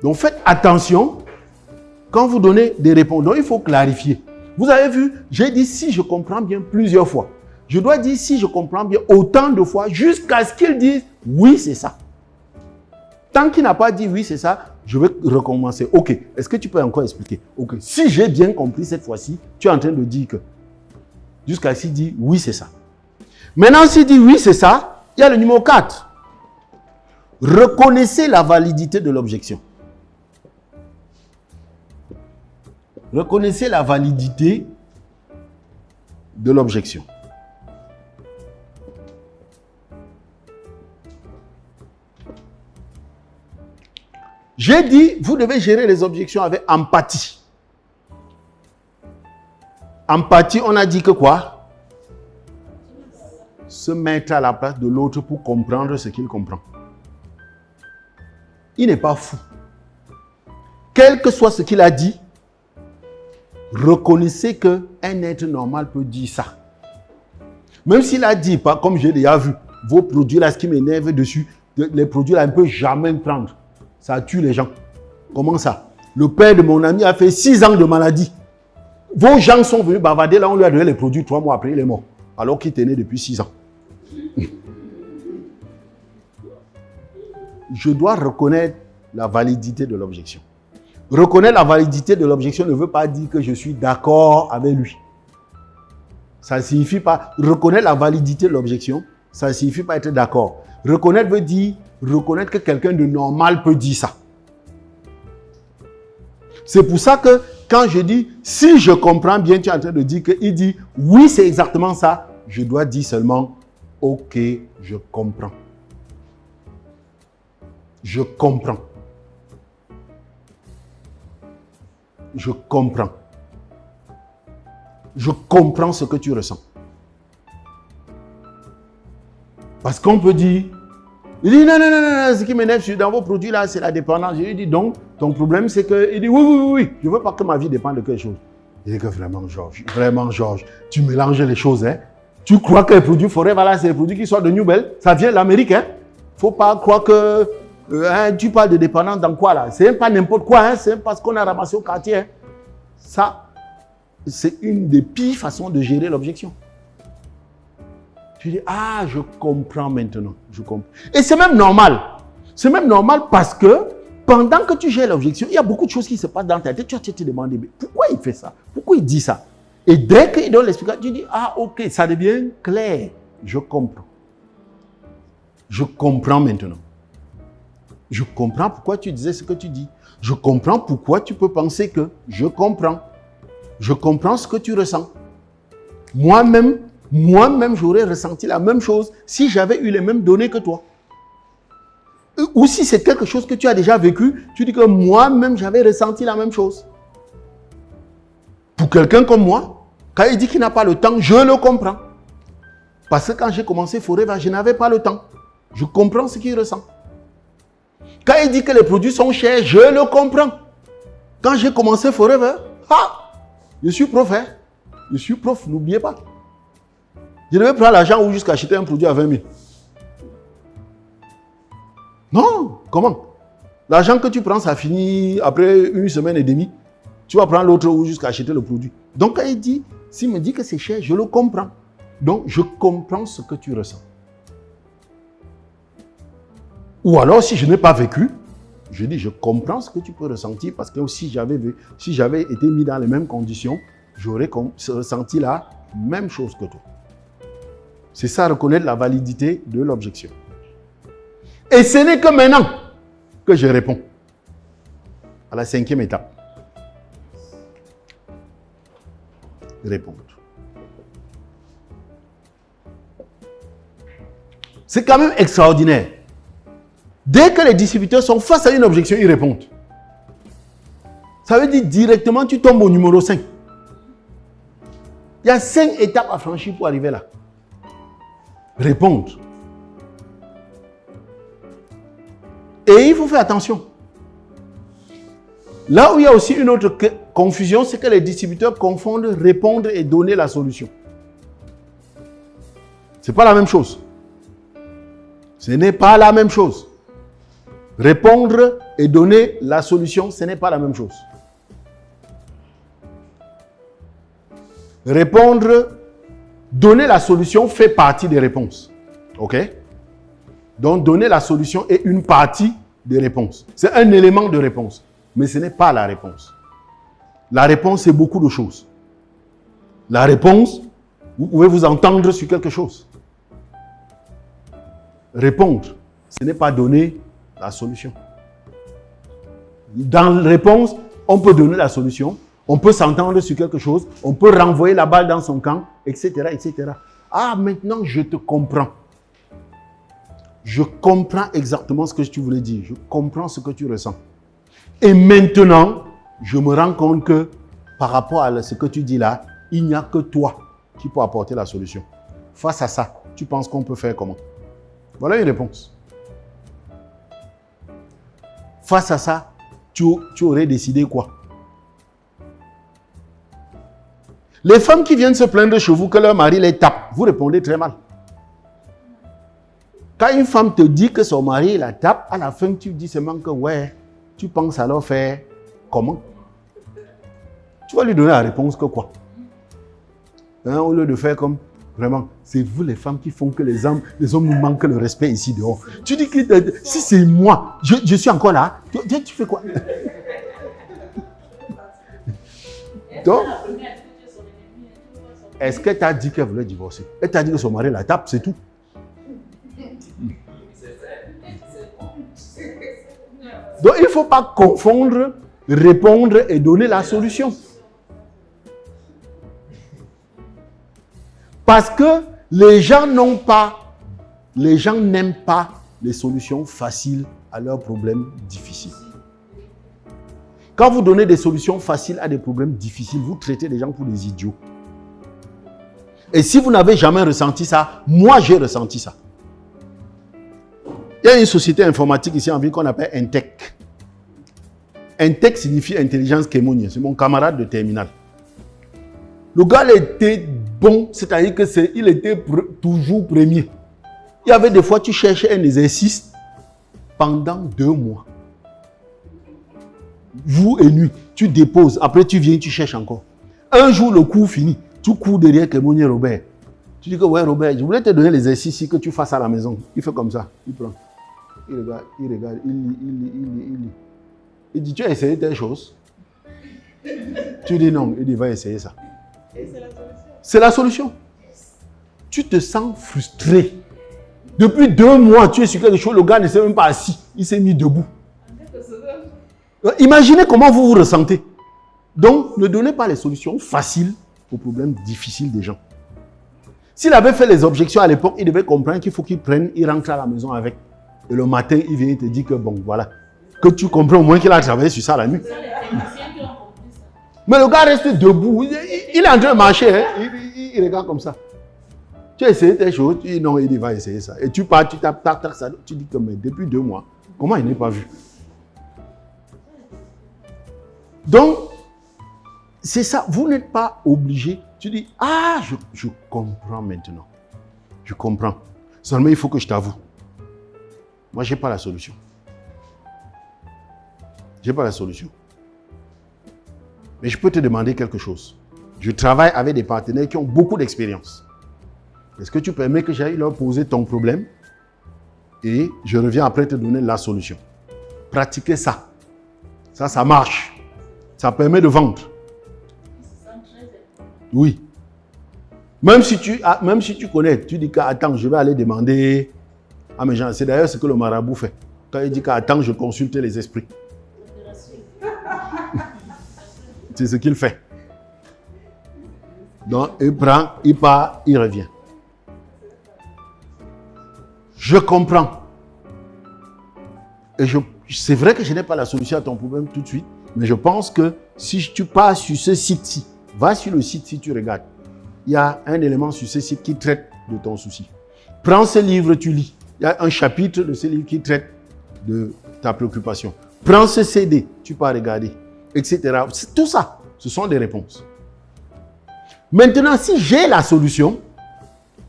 Donc faites attention quand vous donnez des réponses. Donc il faut clarifier. Vous avez vu, j'ai dit si je comprends bien plusieurs fois. Je dois dire si je comprends bien autant de fois jusqu'à ce qu'il dise oui, c'est ça. Tant qu'il n'a pas dit oui, c'est ça, je vais recommencer. Ok, est-ce que tu peux encore expliquer? Ok, si j'ai bien compris cette fois-ci, tu es en train de dire que jusqu'à ce qu'il dit oui, c'est ça. Maintenant, s'il dit oui, c'est ça, il y a le numéro 4. Reconnaissez la validité de l'objection. Reconnaissez la validité de l'objection. J'ai dit, vous devez gérer les objections avec empathie. Empathie, on a dit que quoi? Se mettre à la place de l'autre pour comprendre ce qu'il comprend. Il n'est pas fou. Quel que soit ce qu'il a dit, reconnaissez qu'un être normal peut dire ça. Même s'il a dit, comme j'ai déjà vu, vos produits là, ce qui m'énerve dessus, les produits là, on ne peut jamais prendre. Ça tue les gens. Comment ça? Le père de mon ami a fait 6 ans de maladie. Vos gens sont venus bavarder, là on lui a donné les produits 3 mois après, il est mort. Alors qu'il tenait depuis 6 ans. Je dois reconnaître la validité de l'objection. Reconnaître la validité de l'objection ne veut pas dire que je suis d'accord avec lui. Ça ne signifie pas reconnaître la validité de l'objection, ça ne signifie pas être d'accord. Reconnaître veut dire reconnaître que quelqu'un de normal peut dire ça. C'est pour ça que quand je dis, si je comprends bien, tu es en train de dire qu'il dit, oui, c'est exactement ça, je dois dire seulement, ok, je comprends. Je comprends. Je comprends. Je comprends ce que tu ressens. Parce qu'on peut dire, il dit non, ce qui m'énerve dans vos produits là, c'est la dépendance. Je lui dis donc, ton problème c'est que, il dit oui, je ne veux pas que ma vie dépende de quelque chose. Il dit que vraiment Georges, tu mélanges les choses. Hein. Tu crois que les produits Forever là, c'est les produits qui sortent de New Bell, ça vient de l'Amérique. Hein. Faut pas croire que tu parles de dépendance dans quoi là? C'est pas n'importe quoi, hein. C'est parce qu'on a ramassé au quartier. Hein. Ça, c'est une des pires façons de gérer l'objection. Tu dis, ah, je comprends maintenant. Je comprends. Et c'est même normal. C'est même normal parce que pendant que tu gères l'objection, il y a beaucoup de choses qui se passent dans ta tête. Tu vas te demander, pourquoi il fait ça? Pourquoi il dit ça? Et dès qu'il donne l'explication, tu dis, ah, ok, ça devient clair. Je comprends. Je comprends maintenant. Je comprends pourquoi tu disais ce que tu dis. Je comprends pourquoi tu peux penser que. Je comprends. Je comprends ce que tu ressens. Moi-même, j'aurais ressenti la même chose si j'avais eu les mêmes données que toi. Ou si c'est quelque chose que tu as déjà vécu, tu dis que moi-même, j'avais ressenti la même chose. Pour quelqu'un comme moi, quand il dit qu'il n'a pas le temps, je le comprends. Parce que quand j'ai commencé Forever, je n'avais pas le temps. Je comprends ce qu'il ressent. Quand il dit que les produits sont chers, je le comprends. Quand j'ai commencé Forever, je suis prof, hein? Je suis prof, n'oubliez pas. Je devais prendre l'argent ou jusqu'à acheter un produit à 20 000. Non, comment? L'argent que tu prends, ça finit après une semaine et demie. Tu vas prendre l'autre ou jusqu'à acheter le produit. Donc quand il dit, s'il me dit que c'est cher, je le comprends. Donc je comprends ce que tu ressens. Ou alors si je n'ai pas vécu, je dis, je comprends ce que tu peux ressentir parce que si j'avais été mis dans les mêmes conditions, j'aurais ressenti la même chose que toi. C'est ça, reconnaître la validité de l'objection. Et ce n'est que maintenant que je réponds à la 5e étape. Répondre. C'est quand même extraordinaire. Dès que les distributeurs sont face à une objection, ils répondent. Ça veut dire directement, tu tombes au numéro 5. Il y a 5 étapes à franchir pour arriver là. Répondre. Et il faut faire attention. Là où il y a aussi une autre confusion, c'est que les distributeurs confondent répondre et donner la solution. Ce n'est pas la même chose. Ce n'est pas la même chose. Répondre et donner la solution, ce n'est pas la même chose. Répondre, donner la solution fait partie des réponses. OK? Donc, donner la solution est une partie des réponses. C'est un élément de réponse, mais ce n'est pas la réponse. La réponse, c'est beaucoup de choses. La réponse, vous pouvez vous entendre sur quelque chose. Répondre, ce n'est pas donner la solution. Dans la réponse, on peut donner la solution, on peut s'entendre sur quelque chose, on peut renvoyer la balle dans son camp, etc., etc. Ah, maintenant, je te comprends. Je comprends exactement ce que tu voulais dire. Je comprends ce que tu ressens. Et maintenant, je me rends compte que par rapport à ce que tu dis là, il n'y a que toi qui peux apporter la solution. Face à ça, tu penses qu'on peut faire comment? Voilà une réponse. Face à ça, tu aurais décidé quoi? Les femmes qui viennent se plaindre chez vous que leur mari les tape, vous répondez très mal. Quand une femme te dit que son mari la tape, à la fin, tu dis seulement que ouais, tu penses alors faire comment? Tu vas lui donner la réponse que quoi? Hein, au lieu de faire comme Vraiment, c'est vous les femmes qui font que les hommes nous manquent le respect ici dehors. Tu dis que si c'est moi, je suis encore là, tu fais quoi? Donc, est-ce qu'elle t'a dit qu'elle voulait divorcer? Elle t'a dit que son mari la tape, c'est tout. Donc, il ne faut pas confondre, répondre et donner la solution. Parce que les gens n'aiment pas les solutions faciles à leurs problèmes difficiles. Quand vous donnez des solutions faciles à des problèmes difficiles, vous traitez les gens pour des idiots. Et si vous n'avez jamais ressenti ça, moi j'ai ressenti ça. Il y a une société informatique ici en ville qu'on appelle Intech. Intech signifie intelligence kémonienne. C'est mon camarade de terminale. Le gars il était bon, c'est-à-dire qu'il était toujours premier. Il y avait des fois, tu cherchais un exercice pendant 2 mois. Jour et nuit, tu déposes, après tu viens, tu cherches encore. Un jour, le cours fini, tu cours derrière Kémonier Robert. Tu dis que ouais Robert, je voulais te donner l'exercice que tu fasses à la maison. Il fait comme ça, il prend. Il regarde, il lit. Il dit, tu as essayé telle chose? Tu dis non, il dit, va essayer ça. Et c'est la solution. C'est la solution. Tu te sens frustré. Depuis 2 mois, tu es sur quelque chose, le gars ne s'est même pas assis, il s'est mis debout. Imaginez comment vous vous ressentez. Donc, ne donnez pas les solutions faciles aux problèmes difficiles des gens. S'il avait fait les objections à l'époque, il devait comprendre qu'il faut qu'il prenne, il rentre à la maison avec. Et le matin, il vient te dire que bon, voilà. Que tu comprends au moins qu'il a travaillé sur ça la nuit. Mais le gars reste debout. Il est en train de marcher. Hein. Il regarde comme ça. Tu as essayé telle chose? Tu dis non, il va essayer ça. Et tu pars, tu tapes, ça. Tu dis que mais depuis 2 mois, comment il n'est pas vu? Donc, c'est ça. Vous n'êtes pas obligé. Tu dis, ah, je comprends maintenant. Je comprends. Seulement, il faut que je t'avoue. Moi, je n'ai pas la solution. Je n'ai pas la solution. Mais je peux te demander quelque chose. Je travaille avec des partenaires qui ont beaucoup d'expérience. Est-ce que tu permets que j'aille leur poser ton problème et je reviens après te donner la solution? Pratiquez ça. Ça marche. Ça permet de vendre. Oui. Même si tu connais, tu dis qu'attends, je vais aller demander à mes gens. C'est d'ailleurs ce que le marabout fait. Quand il dit qu'attends, je consulte les esprits. C'est ce qu'il fait. Donc, il prend, il part, il revient. Je comprends. Et c'est vrai que je n'ai pas la solution à ton problème tout de suite, mais je pense que si tu pars sur ce site-ci, va sur le site si tu regardes. Il y a un élément sur ce site qui traite de ton souci. Prends ce livre, tu lis. Il y a un chapitre de ce livre qui traite de ta préoccupation. Prends ce CD, tu peux regarder, etc. Tout ça, ce sont des réponses. Maintenant, si j'ai la solution,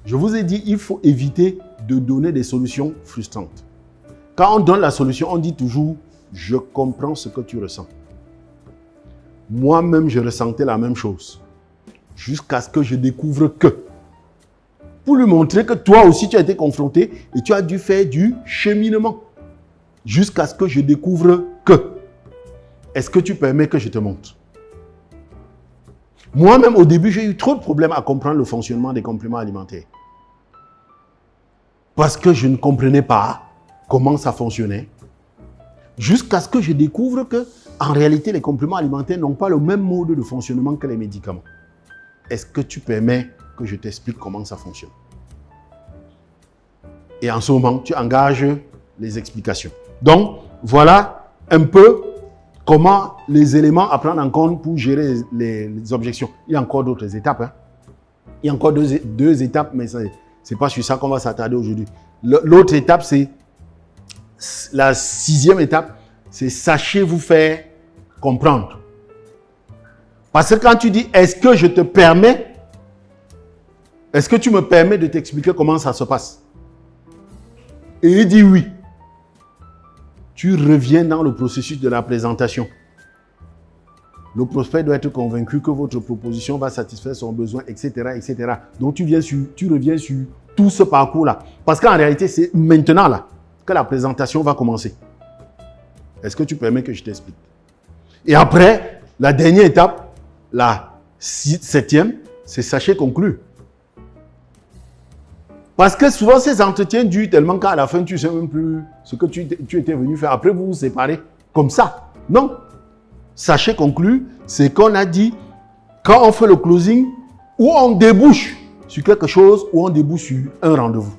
je vous ai dit, il faut éviter de donner des solutions frustrantes. Quand on donne la solution, on dit toujours, je comprends ce que tu ressens. Moi-même, je ressentais la même chose. Jusqu'à ce que je découvre que. Pour lui montrer que toi aussi, tu as été confronté et tu as dû faire du cheminement. Jusqu'à ce que je découvre que. Est-ce que tu permets que je te montre? Moi-même, au début, j'ai eu trop de problèmes à comprendre le fonctionnement des compléments alimentaires. Parce que je ne comprenais pas comment ça fonctionnait. Jusqu'à ce que je découvre que, en réalité, les compléments alimentaires n'ont pas le même mode de fonctionnement que les médicaments. Est-ce que tu permets que je t'explique comment ça fonctionne? Et en ce moment, tu engages les explications. Donc, voilà un peu comment les éléments à prendre en compte pour gérer les objections. Il y a encore d'autres étapes. Hein? Il y a encore deux étapes, mais ce n'est pas sur ça qu'on va s'attarder aujourd'hui. L'autre étape, c'est la 6e étape, c'est sachez vous faire comprendre. Parce que quand tu dis, est-ce que je te permets, est-ce que tu me permets de t'expliquer comment ça se passe? Et il dit oui. Tu reviens dans le processus de la présentation. Le prospect doit être convaincu que votre proposition va satisfaire son besoin, etc., etc. Donc, tu reviens sur tout ce parcours-là. Parce qu'en réalité, c'est maintenant là que la présentation va commencer. Est-ce que tu permets que je t'explique? Et après, la dernière étape, la 7e, c'est sachez conclure. Parce que souvent, ces entretiens durent tellement qu'à la fin, tu ne sais même plus ce que tu étais venu faire. Après, vous vous séparez comme ça. Non. Sachez conclure, c'est qu'on a dit, quand on fait le closing, où on débouche sur quelque chose, ou on débouche sur un rendez-vous.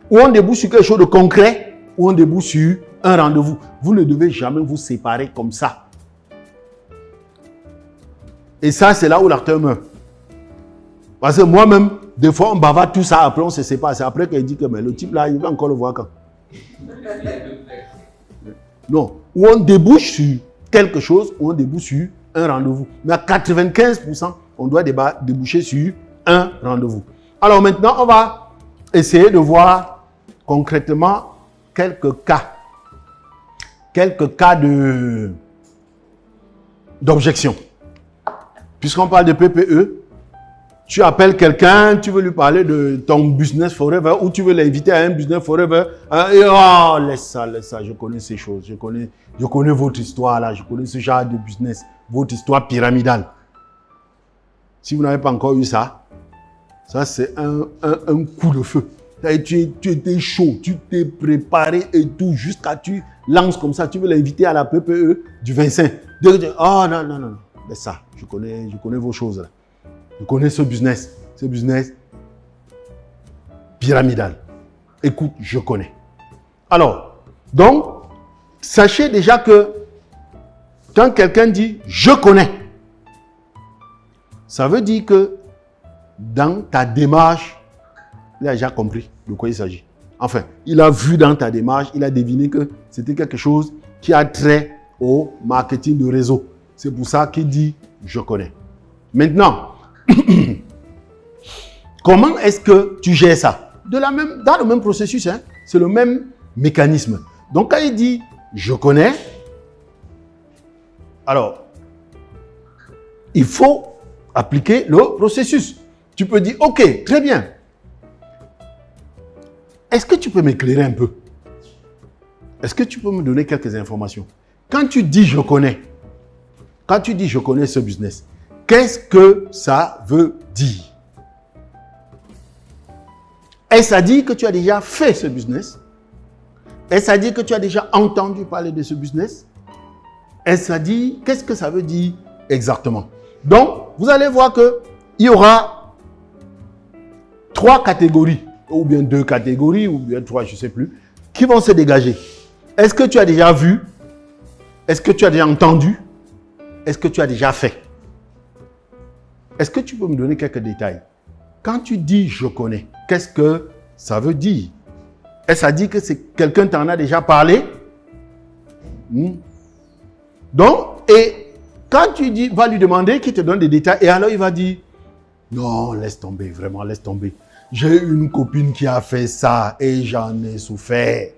Ou on débouche sur quelque chose de concret, ou on débouche sur un rendez-vous. Vous ne devez jamais vous séparer comme ça. Et ça, c'est là où l'acteur meurt. Parce que moi-même, des fois, on bavarde tout ça, après on se sépare. C'est après qu'il dit que mais le type là, il va encore le voir quand. Non. Ou on débouche sur quelque chose, ou on débouche sur un rendez-vous. Mais à 95%, on doit déboucher sur un rendez-vous. Alors maintenant, on va essayer de voir concrètement quelques cas d'objection. Puisqu'on parle de PPE, tu appelles quelqu'un, tu veux lui parler de ton business forever ou tu veux l'inviter à un business forever. Et oh, laisse ça, je connais ces choses. Je connais votre histoire là, je connais ce genre de business, votre histoire pyramidale. Si vous n'avez pas encore eu ça, ça c'est un coup de feu. Tu étais chaud, tu t'es préparé et tout, jusqu'à tu lances comme ça, tu veux l'inviter à la PPE du 25. Oh non, laisse ça, je connais vos choses là. Je connais ce business pyramidal. Écoute, je connais. Alors, donc, sachez déjà que quand quelqu'un dit « je connais », ça veut dire que dans ta démarche, il a déjà compris de quoi il s'agit. Enfin, il a vu dans ta démarche, il a deviné que c'était quelque chose qui a trait au marketing de réseau. C'est pour ça qu'il dit « je connais ». Maintenant, comment est-ce que tu gères ça? Dans le même processus, hein? C'est le même mécanisme. Donc, quand il dit « je connais », alors, il faut appliquer le processus. Tu peux dire « ok, très bien. Est-ce que tu peux m'éclairer un peu? Est-ce que tu peux me donner quelques informations? Quand tu dis « je connais », quand tu dis « je connais ce business », qu'est-ce que ça veut dire? Est-ce à dire que tu as déjà fait ce business? Est-ce à dire que tu as déjà entendu parler de ce business? Est-ce à dire, qu'est-ce que ça veut dire exactement? Donc, vous allez voir qu'il y aura 3 catégories, ou bien 2 catégories, ou bien 3, je ne sais plus, qui vont se dégager. Est-ce que tu as déjà vu? Est-ce que tu as déjà entendu? Est-ce que tu as déjà fait? Est-ce que tu peux me donner quelques détails? Quand tu dis « je connais », qu'est-ce que ça veut dire? Est-ce à dire que quelqu'un t'en a déjà parlé? Donc, et quand tu dis, va lui demander qu'il te donne des détails, et alors il va dire « non, laisse tomber, vraiment, laisse tomber. J'ai une copine qui a fait ça et j'en ai souffert.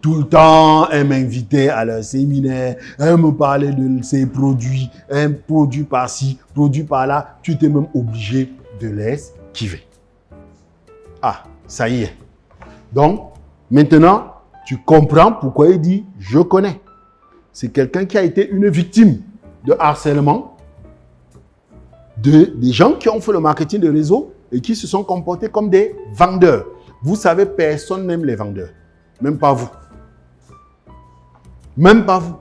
Tout le temps, elle m'invitait à leur séminaire, elle me parlait de ses produits, un produit par-ci, produit par-là. Tu étais même obligé de l'esquiver. » Ah, ça y est. Donc, maintenant, tu comprends pourquoi il dit « je connais ». C'est quelqu'un qui a été une victime de harcèlement, des gens qui ont fait le marketing de réseau et qui se sont comportés comme des vendeurs. Vous savez, personne n'aime les vendeurs. Même pas vous. Même pas vous.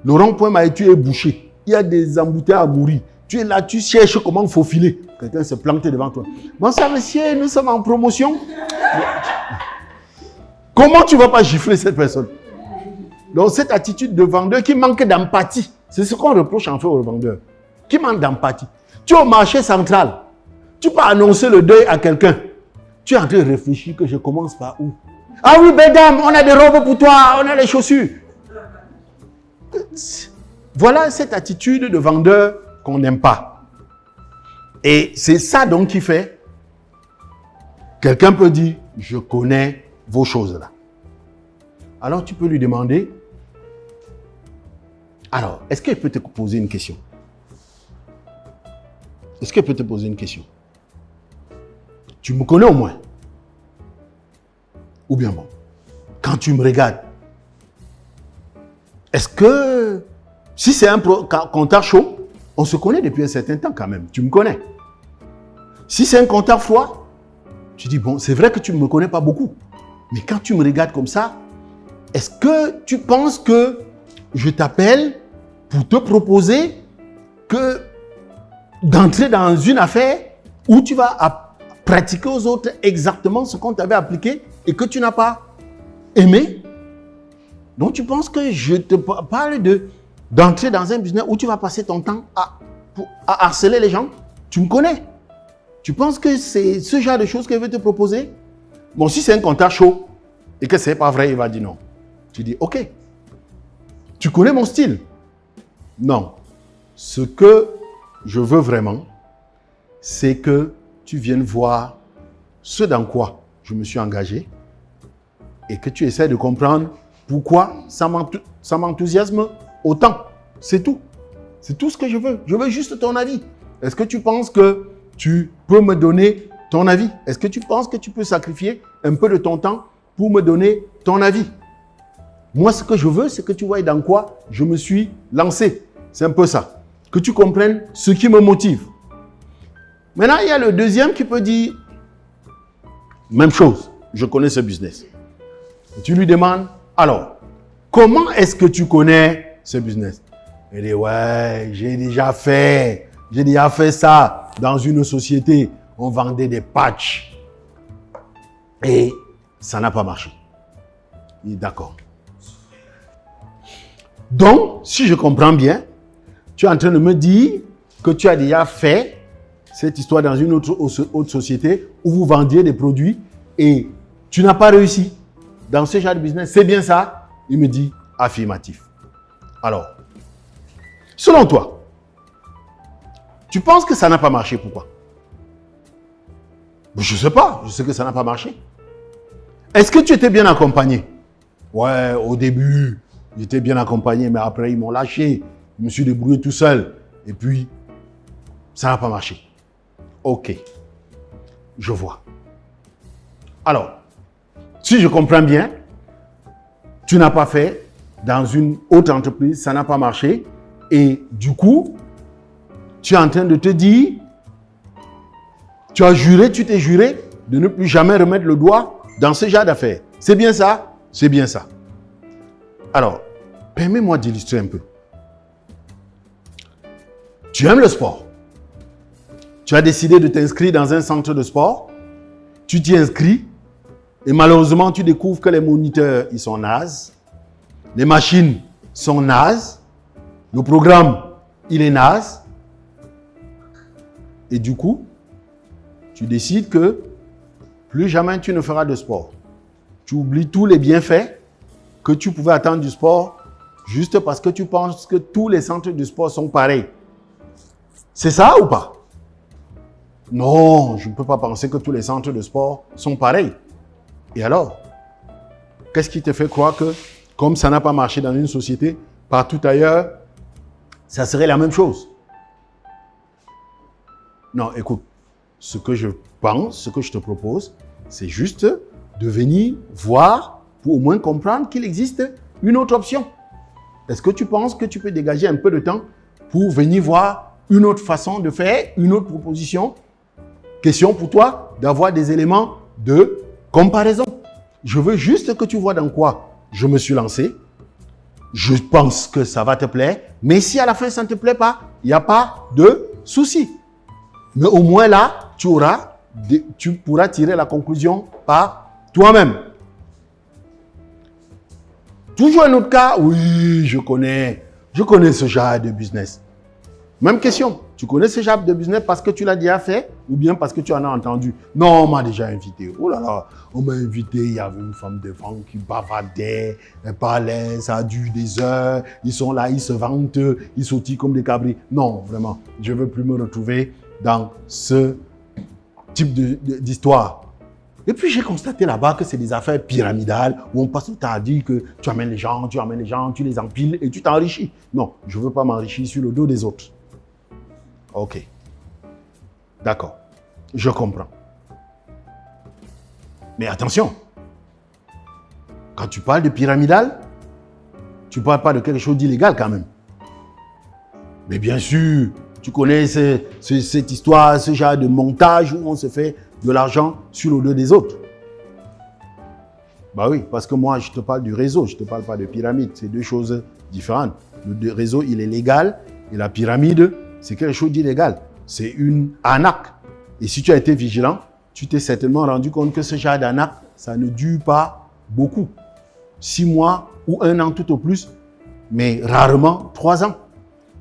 Le rond-point Maïtu est bouché. Il y a des embouteillages à mourir. Tu es là, tu cherches comment faufiler. Quelqu'un s'est planté devant toi. Bonsoir monsieur, nous sommes en promotion. Comment tu ne vas pas gifler cette personne? Donc cette attitude de vendeur qui manque d'empathie, c'est ce qu'on reproche en fait aux vendeurs. Qui manque d'empathie. Tu es au marché central. Tu peux annoncer le deuil à quelqu'un. Tu es en train de réfléchir que je commence par où? Ah oui, mesdames, on a des robes pour toi, on a des chaussures. Voilà cette attitude de vendeur qu'on n'aime pas. Et c'est ça donc qui fait. Quelqu'un peut dire, je connais vos choses là. Alors tu peux lui demander, Alors, est-ce que je peux te poser une question? Est-ce que je peux te poser une question? Tu me connais au moins? Ou bien bon, quand tu me regardes, est-ce que, si c'est un compteur chaud, on se connaît depuis un certain temps quand même, tu me connais. Si c'est un compteur froid, tu dis, bon, c'est vrai que tu ne me connais pas beaucoup, mais quand tu me regardes comme ça, est-ce que tu penses que je t'appelle pour te proposer que d'entrer dans une affaire où tu vas pratiquer aux autres exactement ce qu'on t'avait appliqué et que tu n'as pas aimé? Donc tu penses que je te parle d'entrer dans un business où tu vas passer ton temps à harceler les gens? Tu me connais. Tu penses que c'est ce genre de choses que je vais te proposer? Bon, si c'est un compteur chaud et que ce n'est pas vrai, il va dire non. Tu dis, ok. Tu connais mon style? Non. Ce que je veux vraiment, c'est que tu viennes voir ce dans quoi je me suis engagé et que tu essaies de comprendre pourquoi ça m'enthousiasme autant. C'est tout. C'est tout ce que je veux. Je veux juste ton avis. Est-ce que tu penses que tu peux me donner ton avis? Est-ce que tu penses que tu peux sacrifier un peu de ton temps pour me donner ton avis? Moi, ce que je veux, c'est que tu vois dans quoi je me suis lancé. C'est un peu ça. Que tu comprennes ce qui me motive. Maintenant, il y a le deuxième qui peut dire, même chose, je connais ce business. Et tu lui demandes, alors, comment est-ce que tu connais ce business? Il dit, ouais, j'ai déjà fait ça dans une société. On vendait des patchs et ça n'a pas marché. Il dit, d'accord. Donc, si je comprends bien, tu es en train de me dire que tu as déjà fait cette histoire dans une autre société où vous vendiez des produits et tu n'as pas réussi dans ce genre de business. C'est bien ça? Il me dit affirmatif. Alors, selon toi, tu penses que ça n'a pas marché, pourquoi? Je ne sais pas, je sais que ça n'a pas marché. Est-ce que tu étais bien accompagné? Ouais, au début, j'étais bien accompagné, mais après, ils m'ont lâché. Je me suis débrouillé tout seul. Et puis, ça n'a pas marché. Ok, je vois. Alors, si je comprends bien, tu n'as pas fait dans une autre entreprise, ça n'a pas marché. Et du coup, tu es en train de te dire, tu t'es juré de ne plus jamais remettre le doigt dans ce genre d'affaires. C'est bien ça? C'est bien ça. Alors, permets-moi d'illustrer un peu. Tu aimes le sport. Tu as décidé de t'inscrire dans un centre de sport. Tu t'y inscris et malheureusement, tu découvres que les moniteurs, ils sont nazes. Les machines sont nazes. Le programme, il est naze. Et du coup, tu décides que plus jamais tu ne feras de sport. Tu oublies tous les bienfaits que tu pouvais attendre du sport juste parce que tu penses que tous les centres de sport sont pareils. C'est ça ou pas? Non, je ne peux pas penser que tous les centres de sport sont pareils. Et alors, qu'est-ce qui te fait croire que, comme ça n'a pas marché dans une société, partout ailleurs, ça serait la même chose? Non, écoute, ce que je pense, ce que je te propose, c'est juste de venir voir pour au moins comprendre qu'il existe une autre option. Est-ce que tu penses que tu peux dégager un peu de temps pour venir voir une autre façon de faire, une autre proposition? Question pour toi d'avoir des éléments de comparaison. Je veux juste que tu vois dans quoi je me suis lancé. Je pense que ça va te plaire. Mais si à la fin ça ne te plaît pas, il n'y a pas de souci. Mais au moins là, tu pourras tirer la conclusion par toi-même. Toujours un autre cas, oui, je connais ce genre de business. Même question, tu connais ce genre de business parce que tu l'as déjà fait ou bien parce que tu en as entendu? Non, on m'a déjà invité. Oh là là, on m'a invité, il y avait une femme de vente qui bavardait, elle parlait, ça a duré des heures, ils sont là, ils se vantent, ils sautillent comme des cabris. Non, vraiment, je ne veux plus me retrouver dans ce type d'histoire. Et puis, j'ai constaté là-bas que c'est des affaires pyramidales où on passe tout le temps à dire que tu amènes les gens, tu les empiles et tu t'enrichis. Non, je ne veux pas m'enrichir sur le dos des autres. Ok. D'accord. Je comprends. Mais attention. Quand tu parles de pyramidal, tu ne parles pas de quelque chose d'illégal quand même. Mais bien sûr, tu connais cette histoire, ce genre de montage où on se fait de l'argent sur le dos des autres. Bah oui, parce que moi, je te parle du réseau, je ne te parle pas de pyramide. C'est deux choses différentes. Le réseau, il est légal et la pyramide, c'est quelque chose d'illégal. C'est une arnaque. Et si tu as été vigilant, tu t'es certainement rendu compte que ce genre d'arnaque, ça ne dure pas beaucoup. 6 mois ou 1 an tout au plus, mais rarement 3 ans.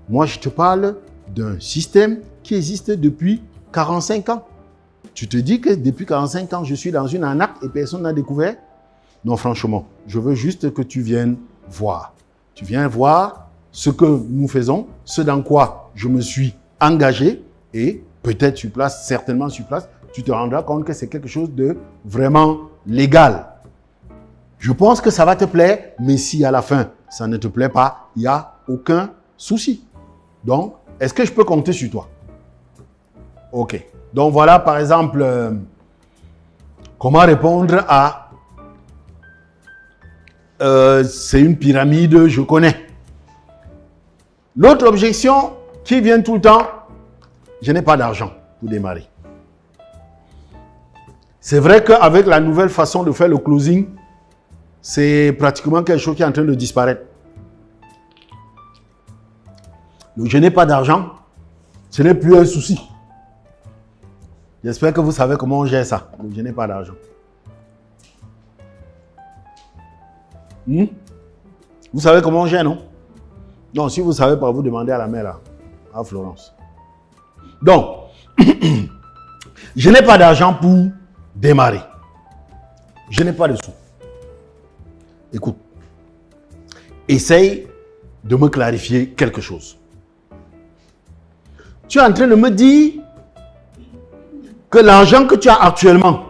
Moi, je te parle d'un système qui existe depuis 45 ans. Tu te dis que depuis 45 ans, je suis dans une arnaque et personne n'a découvert? Non, franchement, je veux juste que tu viennes voir. Tu viens voir ce que nous faisons, ce dans quoi je me suis engagé et peut-être sur place, certainement sur place, tu te rendras compte que c'est quelque chose de vraiment légal. Je pense que ça va te plaire, mais si à la fin, ça ne te plaît pas, il n'y a aucun souci. Donc, est-ce que je peux compter sur toi? Ok. Donc, voilà, par exemple, comment répondre à c'est une pyramide, je connais. L'autre objection qui vient tout le temps, je n'ai pas d'argent pour démarrer. C'est vrai qu'avec la nouvelle façon de faire le closing, c'est pratiquement quelque chose qui est en train de disparaître. Donc, je n'ai pas d'argent, ce n'est plus un souci. J'espère que vous savez comment on gère ça. Donc, je n'ai pas d'argent. Vous savez comment on gère, non? Non, si vous ne savez pas, vous demandez à la mère, là, à Florence. Donc, je n'ai pas d'argent pour démarrer. Je n'ai pas de sous. Écoute, essaye de me clarifier quelque chose. Tu es en train de me dire que l'argent que tu as actuellement,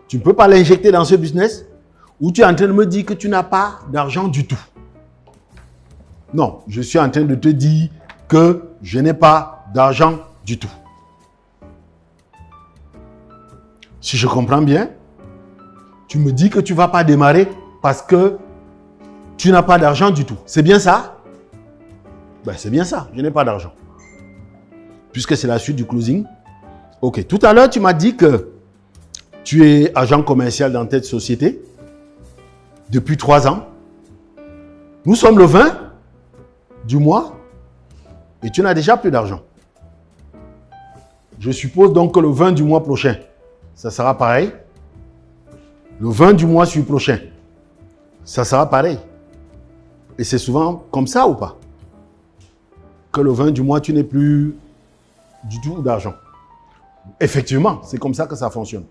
tu ne peux pas l'injecter dans ce business, ou tu es en train de me dire que tu n'as pas d'argent du tout. Non, je suis en train de te dire que je n'ai pas d'argent du tout. Si je comprends bien, tu me dis que tu ne vas pas démarrer parce que tu n'as pas d'argent du tout. C'est bien ça? Ben, c'est bien ça, je n'ai pas d'argent. Puisque c'est la suite du closing. Ok, tout à l'heure, tu m'as dit que tu es agent commercial dans cette société depuis 3 ans. Nous sommes le 20 du mois et tu n'as déjà plus d'argent. Je suppose donc que le 20 du mois prochain, ça sera pareil. Le 20 du mois suivant prochain, ça sera pareil. Et c'est souvent comme ça ou pas? Que le 20 du mois, tu n'es plus du tout d'argent. Effectivement, c'est comme ça que ça fonctionne.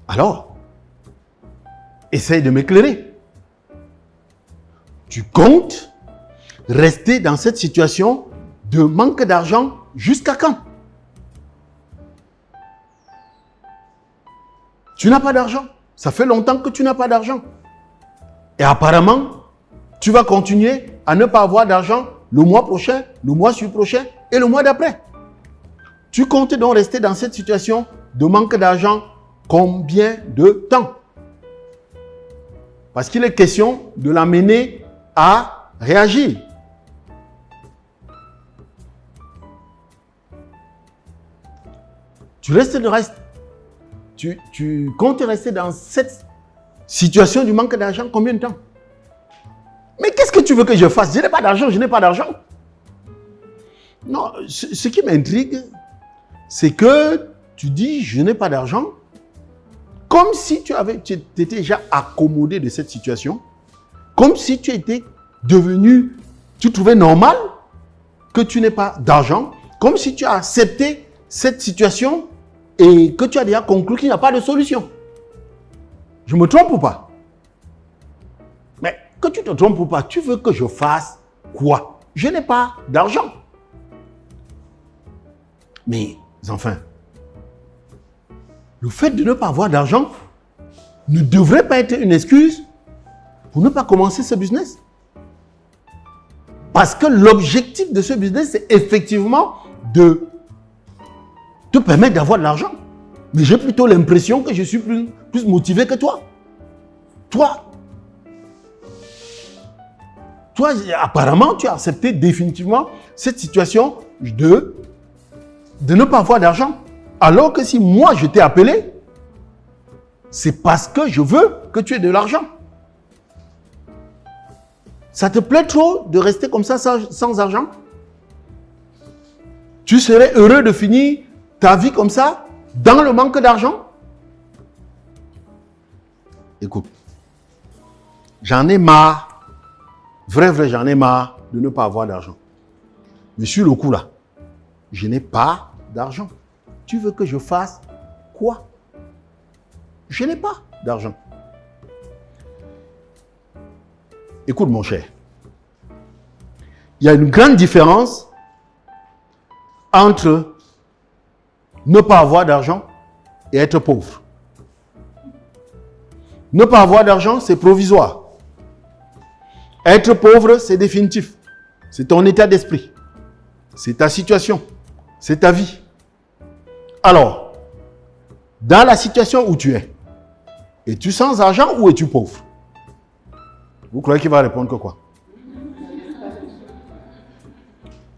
Alors, essaye de m'éclairer. Tu comptes rester dans cette situation de manque d'argent jusqu'à quand? Tu n'as pas d'argent. Ça fait longtemps que tu n'as pas d'argent. Et apparemment, tu vas continuer à ne pas avoir d'argent le mois prochain, le mois suivant prochain et le mois d'après. Tu comptes donc rester dans cette situation de manque d'argent combien de temps? Parce qu'il est question de l'amener à réagir. Tu comptes rester dans cette situation du manque d'argent combien de temps? Mais qu'est-ce que tu veux que je fasse? Je n'ai pas d'argent, je n'ai pas d'argent. Non, ce qui m'intrigue, c'est que tu dis je n'ai pas d'argent, comme si tu étais déjà accommodé de cette situation, comme si tu étais devenu, tu trouvais normal que tu n'aies pas d'argent, comme si tu as accepté cette situation et que tu as déjà conclu qu'il n'y a pas de solution. Je me trompe ou pas? Mais que tu te trompes ou pas, tu veux que je fasse quoi? Je n'ai pas d'argent. Mais enfin, le fait de ne pas avoir d'argent ne devrait pas être une excuse pour ne pas commencer ce business. Parce que l'objectif de ce business, c'est effectivement de te permettre d'avoir de l'argent. Mais j'ai plutôt l'impression que je suis plus motivé que toi. Toi, apparemment, tu as accepté définitivement cette situation de ne pas avoir d'argent. Alors que si moi, je t'ai appelé, c'est parce que je veux que tu aies de l'argent. Ça te plaît trop de rester comme ça sans argent? Tu serais heureux de finir ta vie comme ça, dans le manque d'argent? Écoute, j'en ai marre. Vrai, j'en ai marre de ne pas avoir d'argent. Mais sur le coup là, je n'ai pas d'argent. Tu veux que je fasse quoi? Je n'ai pas d'argent. Écoute mon cher, il y a une grande différence entre ne pas avoir d'argent et être pauvre. Ne pas avoir d'argent, c'est provisoire. Être pauvre, c'est définitif. C'est ton état d'esprit. C'est ta situation. C'est ta vie. Alors, dans la situation où tu es, es-tu sans argent ou es-tu pauvre? Vous croyez qu'il va répondre que quoi?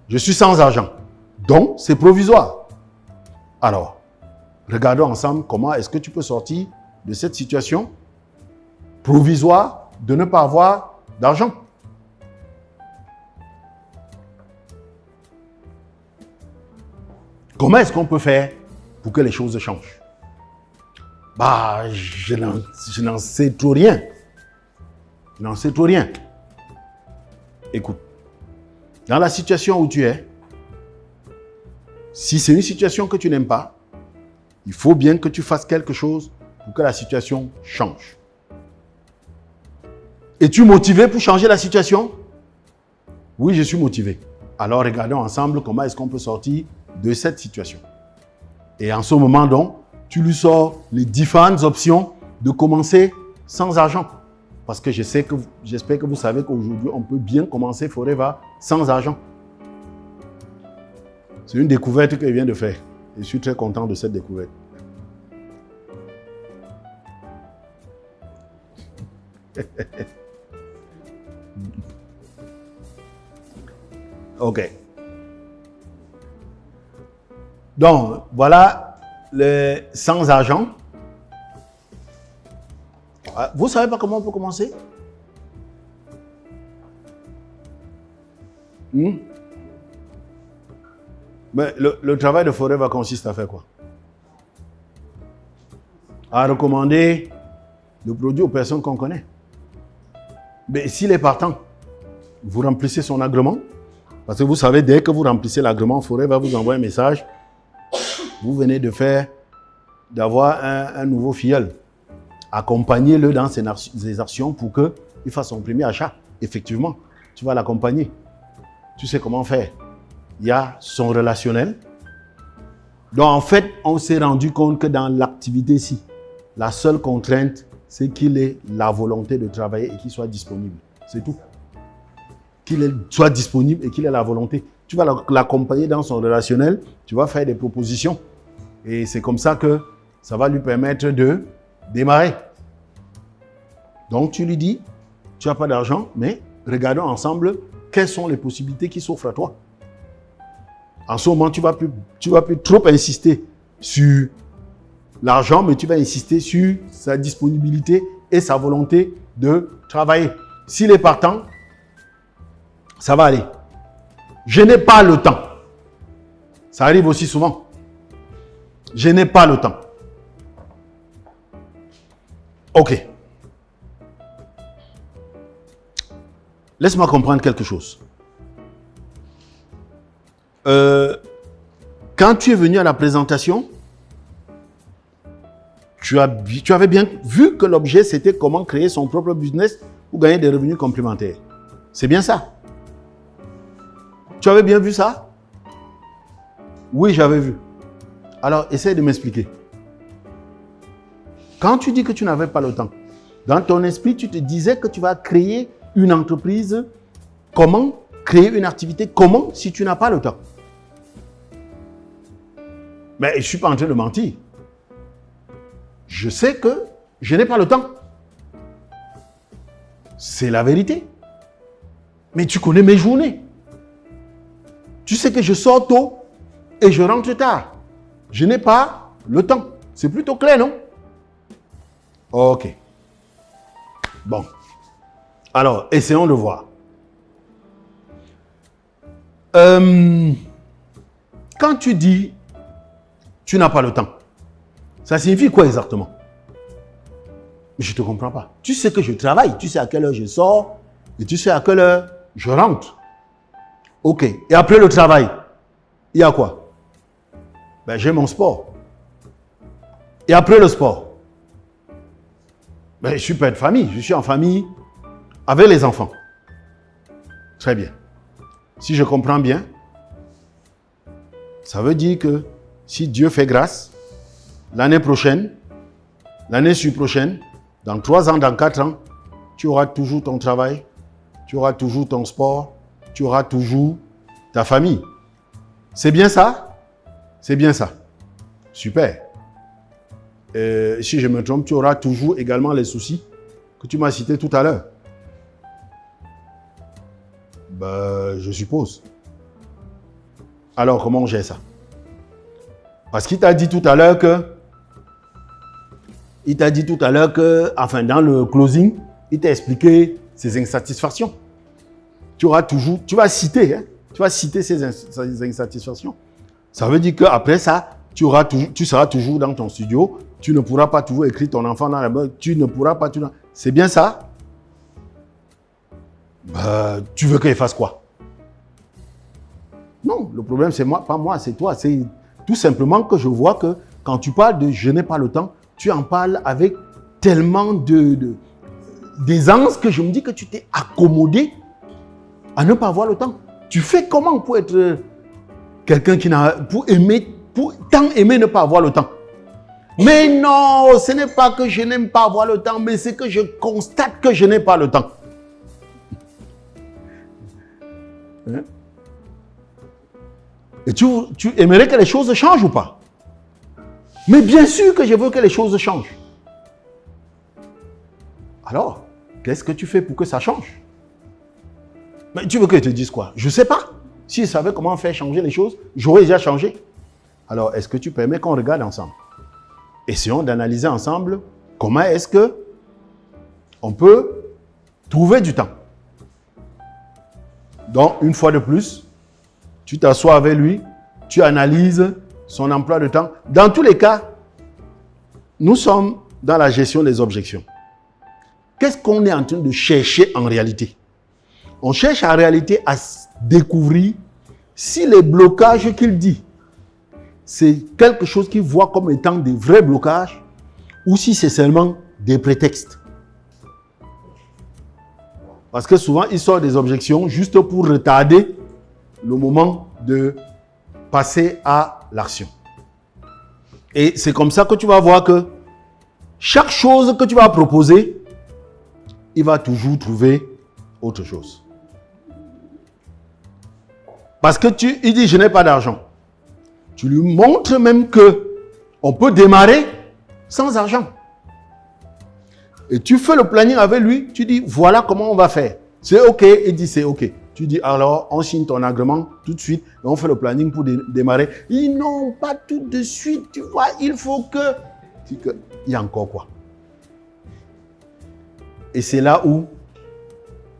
Je suis sans argent. Donc, c'est provisoire. Alors, regardons ensemble comment est-ce que tu peux sortir de cette situation provisoire de ne pas avoir d'argent. Comment est-ce qu'on peut faire pour que les choses changent? Je n'en sais trop rien. Je n'en sais trop rien. Écoute, dans la situation où tu es, si c'est une situation que tu n'aimes pas, il faut bien que tu fasses quelque chose pour que la situation change. Es-tu motivé pour changer la situation? Oui, je suis motivé. Alors, regardons ensemble comment est-ce qu'on peut sortir de cette situation. Et en ce moment, donc, tu lui sors les différentes options de commencer sans argent. Parce que j'espère que vous savez qu'aujourd'hui, on peut bien commencer Forever sans argent. C'est une découverte que je viens de faire. Je suis très content de cette découverte. OK. Donc, voilà le sans argent. Vous ne savez pas comment on peut commencer? Mais le travail de Forever consiste à faire quoi? À recommander le produit aux personnes qu'on connaît. Mais s'il est partant, vous remplissez son agrément. Parce que vous savez, dès que vous remplissez l'agrément, Forever vous envoie un message. Vous venez d'avoir un nouveau filleul. Accompagnez-le dans ses actions pour qu'il fasse son premier achat. Effectivement, tu vas l'accompagner. Tu sais comment faire. Il y a son relationnel. Donc en fait, on s'est rendu compte que dans l'activité-ci, la seule contrainte, c'est qu'il ait la volonté de travailler et qu'il soit disponible. C'est tout. Qu'il soit disponible et qu'il ait la volonté. Tu vas l'accompagner dans son relationnel, tu vas faire des propositions. Et c'est comme ça que ça va lui permettre de démarrer. Donc tu lui dis, tu n'as pas d'argent, mais regardons ensemble quelles sont les possibilités qui s'offrent à toi. En ce moment, tu vas plus trop insister sur l'argent, mais tu vas insister sur sa disponibilité et sa volonté de travailler. S'il est partant, ça va aller. Je n'ai pas le temps. Ça arrive aussi souvent. Je n'ai pas le temps. OK. Laisse-moi comprendre quelque chose. Quand tu es venu à la présentation, tu avais bien vu que l'objet, c'était comment créer son propre business pour gagner des revenus complémentaires. C'est bien ça? Tu avais bien vu ça? Oui, j'avais vu. Alors, essaye de m'expliquer. Quand tu dis que tu n'avais pas le temps, dans ton esprit, tu te disais que tu vas créer une entreprise. Comment créer une activité? Comment si tu n'as pas le temps? Mais je ne suis pas en train de mentir. Je sais que je n'ai pas le temps. C'est la vérité. Mais tu connais mes journées. Tu sais que je sors tôt et je rentre tard. Je n'ai pas le temps. C'est plutôt clair, non? Ok. Bon. Alors, essayons de voir. Quand tu dis tu n'as pas le temps, ça signifie quoi exactement? Je ne te comprends pas. Tu sais que je travaille, tu sais à quelle heure je sors et tu sais à quelle heure je rentre. Ok. Et après le travail, il y a quoi? Ben, j'ai mon sport. Et après le sport, ben, je suis père de famille. Je suis en famille avec les enfants. Très bien. Si je comprends bien, ça veut dire que si Dieu fait grâce, l'année prochaine, l'année prochaine, dans 3 ans, dans 4 ans, tu auras toujours ton travail, tu auras toujours ton sport, tu auras toujours ta famille. C'est bien ça? C'est bien ça. Super. Si je me trompe, tu auras toujours également les soucis que tu m'as cités tout à l'heure. Ben, je suppose. Alors, comment on gère ça? Parce qu'il t'a dit tout à l'heure que, enfin, dans le closing, il t'a expliqué ses insatisfactions. Tu vas citer ces insatisfactions. Ça veut dire qu'après ça, tu seras toujours dans ton studio, tu ne pourras pas toujours écrire ton enfant dans la main, tu ne pourras pas... C'est bien ça? Tu veux qu'il fasse quoi? Non, le problème, c'est moi, pas moi, c'est toi. C'est tout simplement que je vois que quand tu parles de « je n'ai pas le temps », tu en parles avec tellement d'aisance que je me dis que tu t'es accommodé à ne pas avoir le temps. Tu fais comment pour être quelqu'un pour tant aimer ne pas avoir le temps? Mais non, ce n'est pas que je n'aime pas avoir le temps, mais c'est que je constate que je n'ai pas le temps. Hein? Et tu aimerais que les choses changent ou pas? Mais bien sûr que je veux que les choses changent. Alors, qu'est-ce que tu fais pour que ça change? Mais tu veux que je te dise quoi? Je ne sais pas. Si je savais comment faire changer les choses, j'aurais déjà changé. Alors, est-ce que tu permets qu'on regarde ensemble? Essayons d'analyser ensemble comment est-ce que on peut trouver du temps. Donc, une fois de plus, tu t'assois avec lui, tu analyses son emploi de temps. Dans tous les cas, nous sommes dans la gestion des objections. Qu'est-ce qu'on est en train de chercher en réalité? On cherche en réalité à découvrir si les blocages qu'il dit, c'est quelque chose qu'il voit comme étant des vrais blocages ou si c'est seulement des prétextes. Parce que souvent, il sort des objections juste pour retarder le moment de passer à l'action. Et c'est comme ça que tu vas voir que chaque chose que tu vas proposer, il va toujours trouver autre chose. Parce que il dit, je n'ai pas d'argent. Tu lui montres même qu'on peut démarrer sans argent. Et tu fais le planning avec lui, tu dis, voilà comment on va faire. C'est OK, il dit, c'est OK. Tu dis, alors, on signe ton agrément tout de suite et on fait le planning pour démarrer. Il dit, non, pas tout de suite, tu vois, il faut que... Il y a encore quoi? Et c'est là où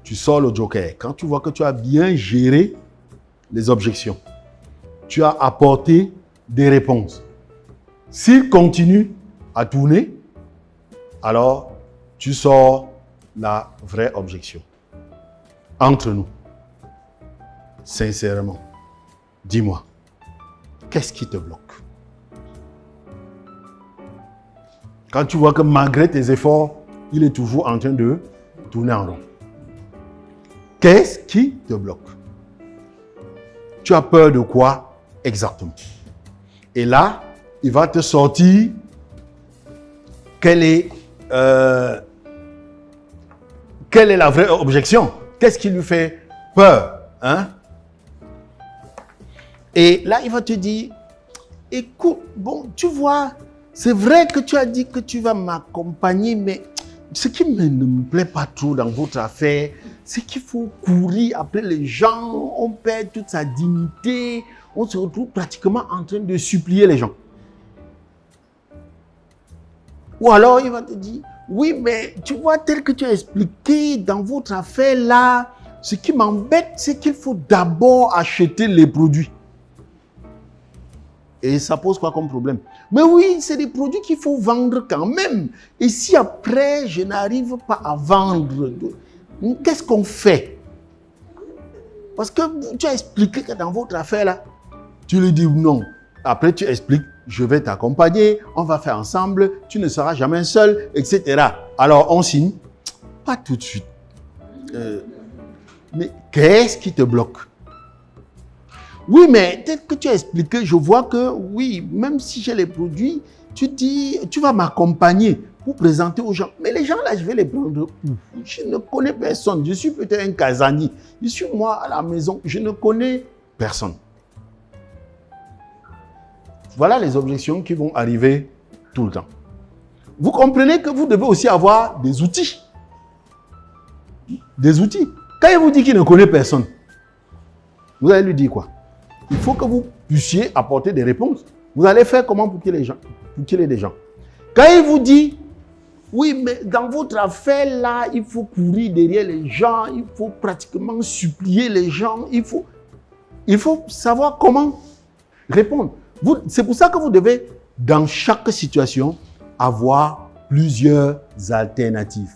tu sors le joker. Quand tu vois que tu as bien géré les objections, tu as apporté des réponses. S'il continue à tourner, alors tu sors la vraie objection. Entre nous, sincèrement, dis-moi, qu'est-ce qui te bloque? Quand tu vois que malgré tes efforts, il est toujours en train de tourner en rond. Qu'est-ce qui te bloque? Tu as peur de quoi exactement? Et là, il va te sortir quelle est la vraie objection? Qu'est-ce qui lui fait peur, hein? Et là, il va te dire, écoute, bon, tu vois, c'est vrai que tu as dit que tu vas m'accompagner, mais ce qui ne me plaît pas trop dans votre affaire, c'est qu'il faut courir après les gens, on perd toute sa dignité, on se retrouve pratiquement en train de supplier les gens. Ou alors il va te dire, oui, mais tu vois, tel que tu as expliqué dans votre affaire là, ce qui m'embête, c'est qu'il faut d'abord acheter les produits. Et ça pose quoi comme problème? Mais oui, c'est des produits qu'il faut vendre quand même. Et si après, je n'arrive pas à vendre, qu'est-ce qu'on fait? Parce que tu as expliqué que dans votre affaire là, tu lui dis non. Après, tu expliques, je vais t'accompagner, on va faire ensemble, tu ne seras jamais seul, etc. Alors, on signe. Pas tout de suite. Mais qu'est-ce qui te bloque? Oui, mais peut-être que tu as expliqué, je vois que, oui, même si j'ai les produits, tu dis, tu vas m'accompagner pour présenter aux gens. Mais les gens là, je vais les prendre où? Je ne connais personne. Je suis peut-être un casanier. Je suis moi à la maison. Je ne connais personne. Voilà les objections qui vont arriver tout le temps. Vous comprenez que vous devez aussi avoir des outils. Des outils. Quand il vous dit qu'il ne connaît personne, vous allez lui dire quoi? Il faut que vous puissiez apporter des réponses. Vous allez faire comment pour qu'il ait des gens? Quand il vous dit, oui, mais dans votre affaire là, il faut courir derrière les gens, il faut pratiquement supplier les gens, il faut savoir comment répondre. C'est pour ça que vous devez, dans chaque situation, avoir plusieurs alternatives.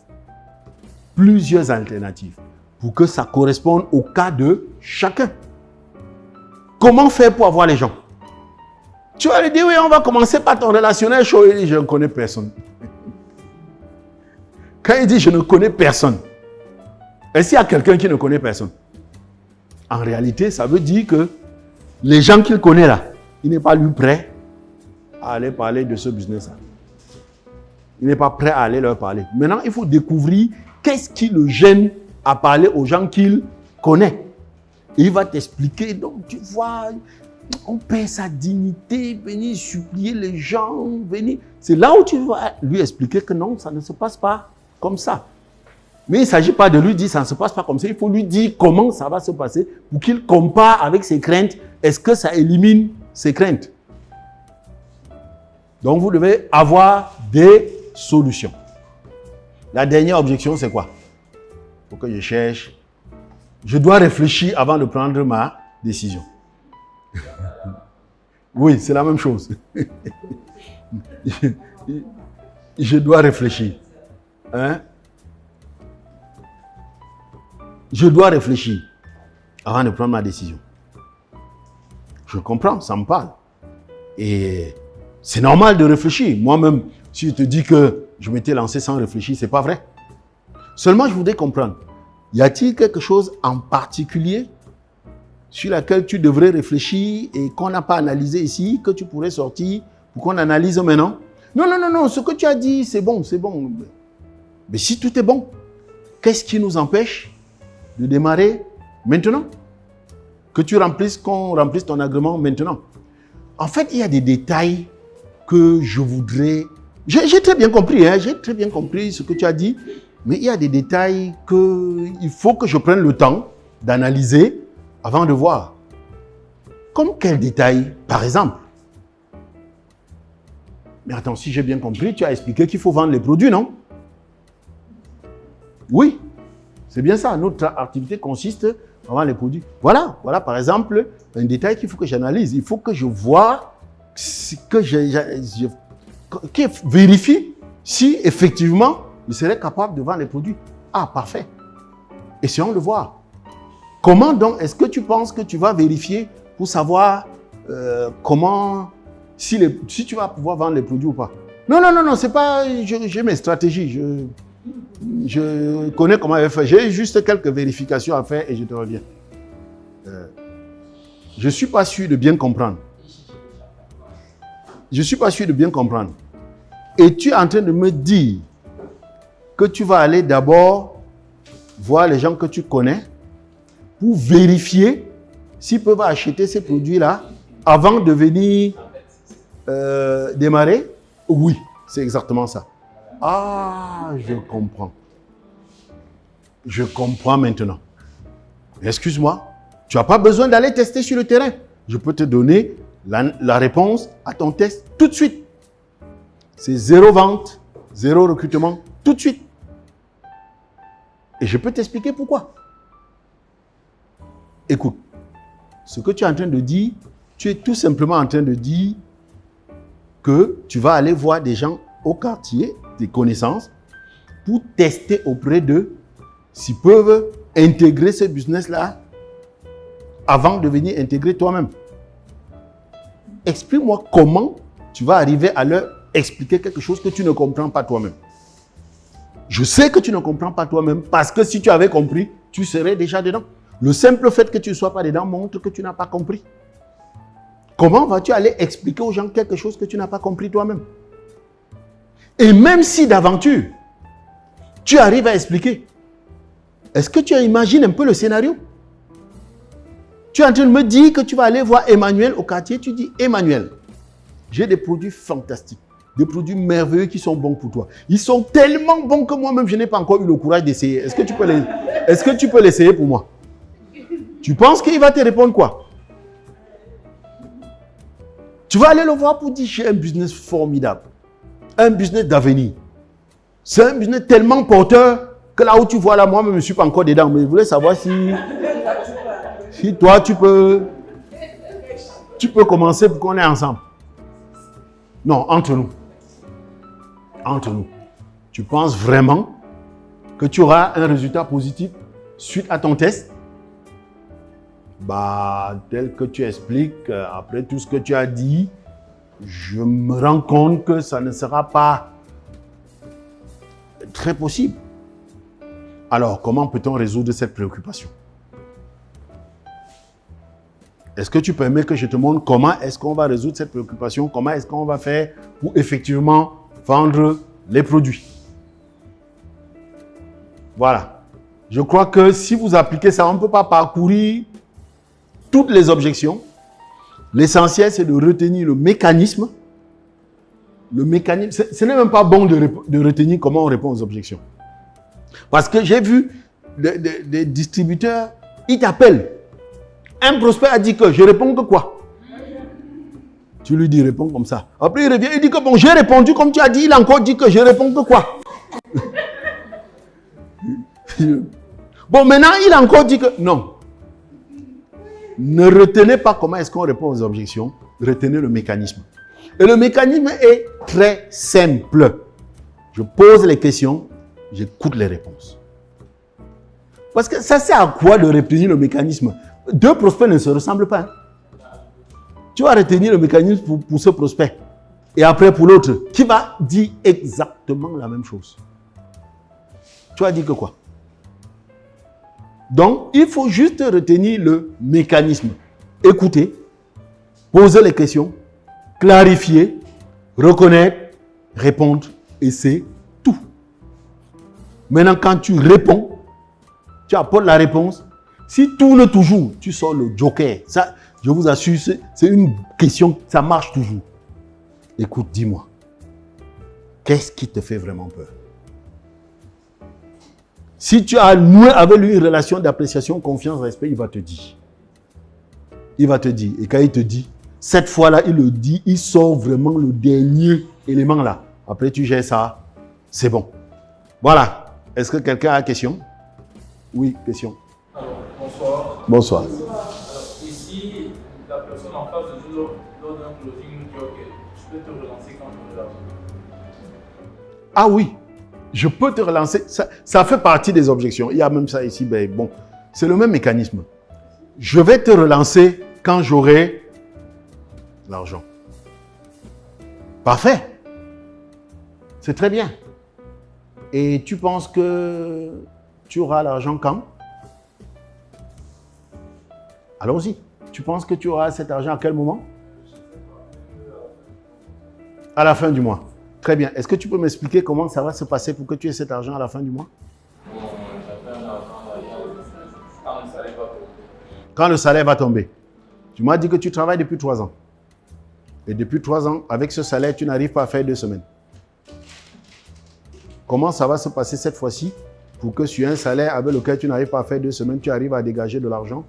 Plusieurs alternatives. Pour que ça corresponde au cas de chacun. Comment faire pour avoir les gens? Tu vas lui dire, oui, on va commencer par ton relationnel chaud. Il dit, je ne connais personne. Quand il dit, je ne connais personne, est-ce qu'il y a quelqu'un qui ne connaît personne? En réalité, ça veut dire que les gens qu'il connaît là, il n'est pas lui prêt à aller parler de ce business-là. Il n'est pas prêt à aller leur parler. Maintenant, il faut découvrir qu'est-ce qui le gêne à parler aux gens qu'il connaît. Et il va t'expliquer, donc tu vois, on perd sa dignité, venir supplier les gens, venir. C'est là où tu vas lui expliquer que non, ça ne se passe pas comme ça. Mais il ne s'agit pas de lui dire ça ne se passe pas comme ça. Il faut lui dire comment ça va se passer pour qu'il compare avec ses craintes. Est-ce que ça élimine ses craintes? Donc vous devez avoir des solutions. La dernière objection, c'est quoi? Il faut que je cherche. Je dois réfléchir avant de prendre ma décision. Oui, c'est la même chose. Je dois réfléchir. Hein? Je dois réfléchir avant de prendre ma décision. Je comprends, ça me parle. Et c'est normal de réfléchir. Moi-même, si je te dis que je m'étais lancé sans réfléchir, ce n'est pas vrai. Seulement, je voudrais comprendre. Y a-t-il quelque chose en particulier sur laquelle tu devrais réfléchir et qu'on n'a pas analysé ici, que tu pourrais sortir pour qu'on analyse maintenant? Non, ce que tu as dit, c'est bon, c'est bon. Mais si tout est bon, qu'est-ce qui nous empêche de démarrer maintenant? Que qu'on remplisse ton agrément maintenant. En fait, il y a des détails que je voudrais... J'ai très bien compris, hein, j'ai très bien compris ce que tu as dit. Mais il y a des détails qu'il faut que je prenne le temps d'analyser avant de voir. Comme quel détail, par exemple? Mais attends, si j'ai bien compris, tu as expliqué qu'il faut vendre les produits, non? Oui, c'est bien ça. Notre activité consiste à vendre les produits. Voilà, par exemple, un détail qu'il faut que j'analyse. Il faut que je vois, que je vérifie si effectivement je serais capable de vendre les produits. Ah, parfait. Essayons de voir. Comment donc est-ce que tu penses que tu vas vérifier pour savoir comment, si tu vas pouvoir vendre les produits ou pas? Non, c'est pas... J'ai mes stratégies. Je connais comment elle fait. J'ai juste quelques vérifications à faire et je te reviens. Je ne suis pas sûr de bien comprendre. Et tu es en train de me dire que tu vas aller d'abord voir les gens que tu connais pour vérifier s'ils peuvent acheter ces produits-là avant de venir démarrer? Oui, c'est exactement ça. Ah, je comprends. Je comprends maintenant. Excuse-moi, tu n'as pas besoin d'aller tester sur le terrain. Je peux te donner la réponse à ton test tout de suite. C'est 0 vente, 0 recrutement, tout de suite. Et je peux t'expliquer pourquoi. Écoute, ce que tu es en train de dire, tu es tout simplement en train de dire que tu vas aller voir des gens au quartier, des connaissances, pour tester auprès d'eux s'ils peuvent intégrer ce business-là avant de venir intégrer toi-même. Explique-moi comment tu vas arriver à leur expliquer quelque chose que tu ne comprends pas toi-même. Je sais que tu ne comprends pas toi-même parce que si tu avais compris, tu serais déjà dedans. Le simple fait que tu ne sois pas dedans montre que tu n'as pas compris. Comment vas-tu aller expliquer aux gens quelque chose que tu n'as pas compris toi-même? Et même si d'aventure, tu arrives à expliquer, est-ce que tu imagines un peu le scénario? Tu es en train de me dire que tu vas aller voir Emmanuel au quartier. Tu dis, Emmanuel, j'ai des produits fantastiques, des produits merveilleux qui sont bons pour toi. Ils sont tellement bons que moi-même, je n'ai pas encore eu le courage d'essayer. Est-ce que tu peux l'essayer pour moi? Tu penses qu'il va te répondre quoi? Tu vas aller le voir pour dire, j'ai un business formidable, un business d'avenir. C'est un business tellement porteur que là où tu vois là, moi-même, je ne suis pas encore dedans. Mais je voulais savoir si toi, tu peux commencer pour qu'on est ensemble. Non, entre nous. Entre nous. Tu penses vraiment que tu auras un résultat positif suite à ton test? Bah, tel que tu expliques, après tout ce que tu as dit, je me rends compte que ça ne sera pas très possible. Alors, comment peut-on résoudre cette préoccupation? Est-ce que tu permets que je te montre comment est-ce qu'on va résoudre cette préoccupation? Comment est-ce qu'on va faire pour effectivement vendre les produits? Voilà. Je crois que si vous appliquez ça, on ne peut pas parcourir toutes les objections. L'essentiel, c'est de retenir le mécanisme. Le mécanisme, ce n'est même pas bon de retenir comment on répond aux objections. Parce que j'ai vu des distributeurs, ils t'appellent. Un prospect a dit que je réponds que quoi? Tu lui dis réponds comme ça. Après il revient, il dit que bon, j'ai répondu comme tu as dit, il a encore dit que je réponds que quoi? Bon, maintenant il a encore dit que non. Ne retenez pas comment est-ce qu'on répond aux objections, retenez le mécanisme. Et le mécanisme est très simple. Je pose les questions, j'écoute les réponses. Parce que ça sert à quoi de retenir le mécanisme? Deux prospects ne se ressemblent pas. Hein? Tu vas retenir le mécanisme pour ce prospect. Et après pour l'autre, qui va dire exactement la même chose. Tu vas dire que quoi? Donc, il faut juste retenir le mécanisme. Écouter, poser les questions, clarifier, reconnaître, répondre. Et c'est tout. Maintenant, quand tu réponds, tu apportes la réponse. Si tourne toujours, tu sors le joker. Ça, je vous assure, c'est une question, ça marche toujours. Écoute, dis-moi, qu'est-ce qui te fait vraiment peur? Si tu as noué avec lui une relation d'appréciation, confiance, respect, il va te dire. Il va te dire. Et quand il te dit, cette fois-là, il le dit, il sort vraiment le dernier élément là. Après, tu gères ça, c'est bon. Voilà. Est-ce que quelqu'un a une question? Oui, question. Alors, bonsoir. Bonsoir. Alors, ici, la personne en face de nous, lors d'un closing, nous dit, ok, je peux te relancer quand je veux l'argent. Ah oui, je peux te relancer. Ça fait partie des objections. Il y a même ça ici. Ben, bon, c'est le même mécanisme. Je vais te relancer quand j'aurai l'argent. Parfait. C'est très bien. Et tu penses que tu auras l'argent quand? Allons-y. Tu penses que tu auras cet argent à quel moment? À la fin du mois. Très bien. Est-ce que tu peux m'expliquer comment ça va se passer pour que tu aies cet argent à la fin du mois? Bon, j'attends l'argent quand le salaire va tomber. Quand le salaire va tomber. Tu m'as dit que tu travailles depuis 3 ans. Et depuis 3 ans, avec ce salaire, tu n'arrives pas à faire 2 semaines. Comment ça va se passer cette fois-ci pour que sur un salaire avec lequel tu n'arrives pas à faire 2 semaines, tu arrives à dégager de l'argent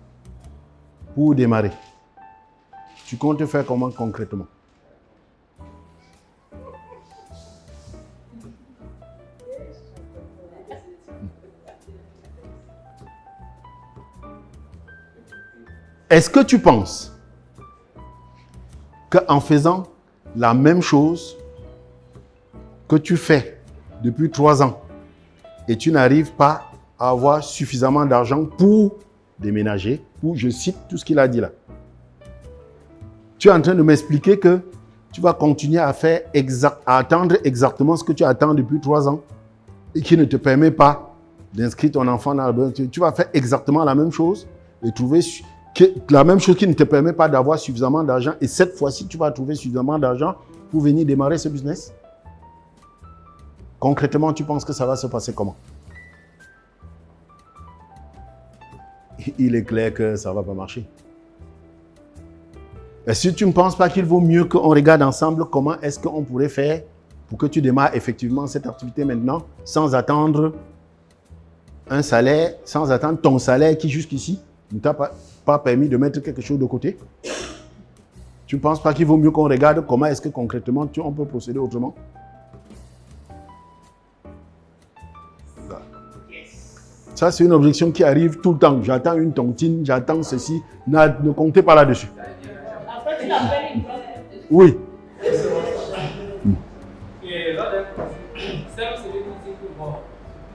pour démarrer? Tu comptes faire comment concrètement? Est-ce que tu penses qu'en faisant la même chose que tu fais depuis 3 ans et tu n'arrives pas à avoir suffisamment d'argent pour déménager, pour, je cite tout ce qu'il a dit là, tu es en train de m'expliquer que tu vas continuer à attendre exactement ce que tu attends depuis 3 ans et qui ne te permet pas d'inscrire ton enfant dans la... Tu vas faire exactement la même chose et trouver la même chose qui ne te permet pas d'avoir suffisamment d'argent, et cette fois-ci, tu vas trouver suffisamment d'argent pour venir démarrer ce business? Concrètement, tu penses que ça va se passer comment? Il est clair que ça ne va pas marcher. Et si tu ne penses pas qu'il vaut mieux qu'on regarde ensemble comment est-ce qu'on pourrait faire pour que tu démarres effectivement cette activité maintenant, sans attendre un salaire, sans attendre ton salaire qui jusqu'ici ne t'a pas permis de mettre quelque chose de côté? Tu ne penses pas qu'il vaut mieux qu'on regarde comment est-ce que concrètement on peut procéder autrement? Ça, c'est une objection qui arrive tout le temps. J'attends une tontine, j'attends ceci. Ne comptez pas là-dessus. Après, tu l'appelles une grosse. Oui. Et là, c'est celui qui dit que bon,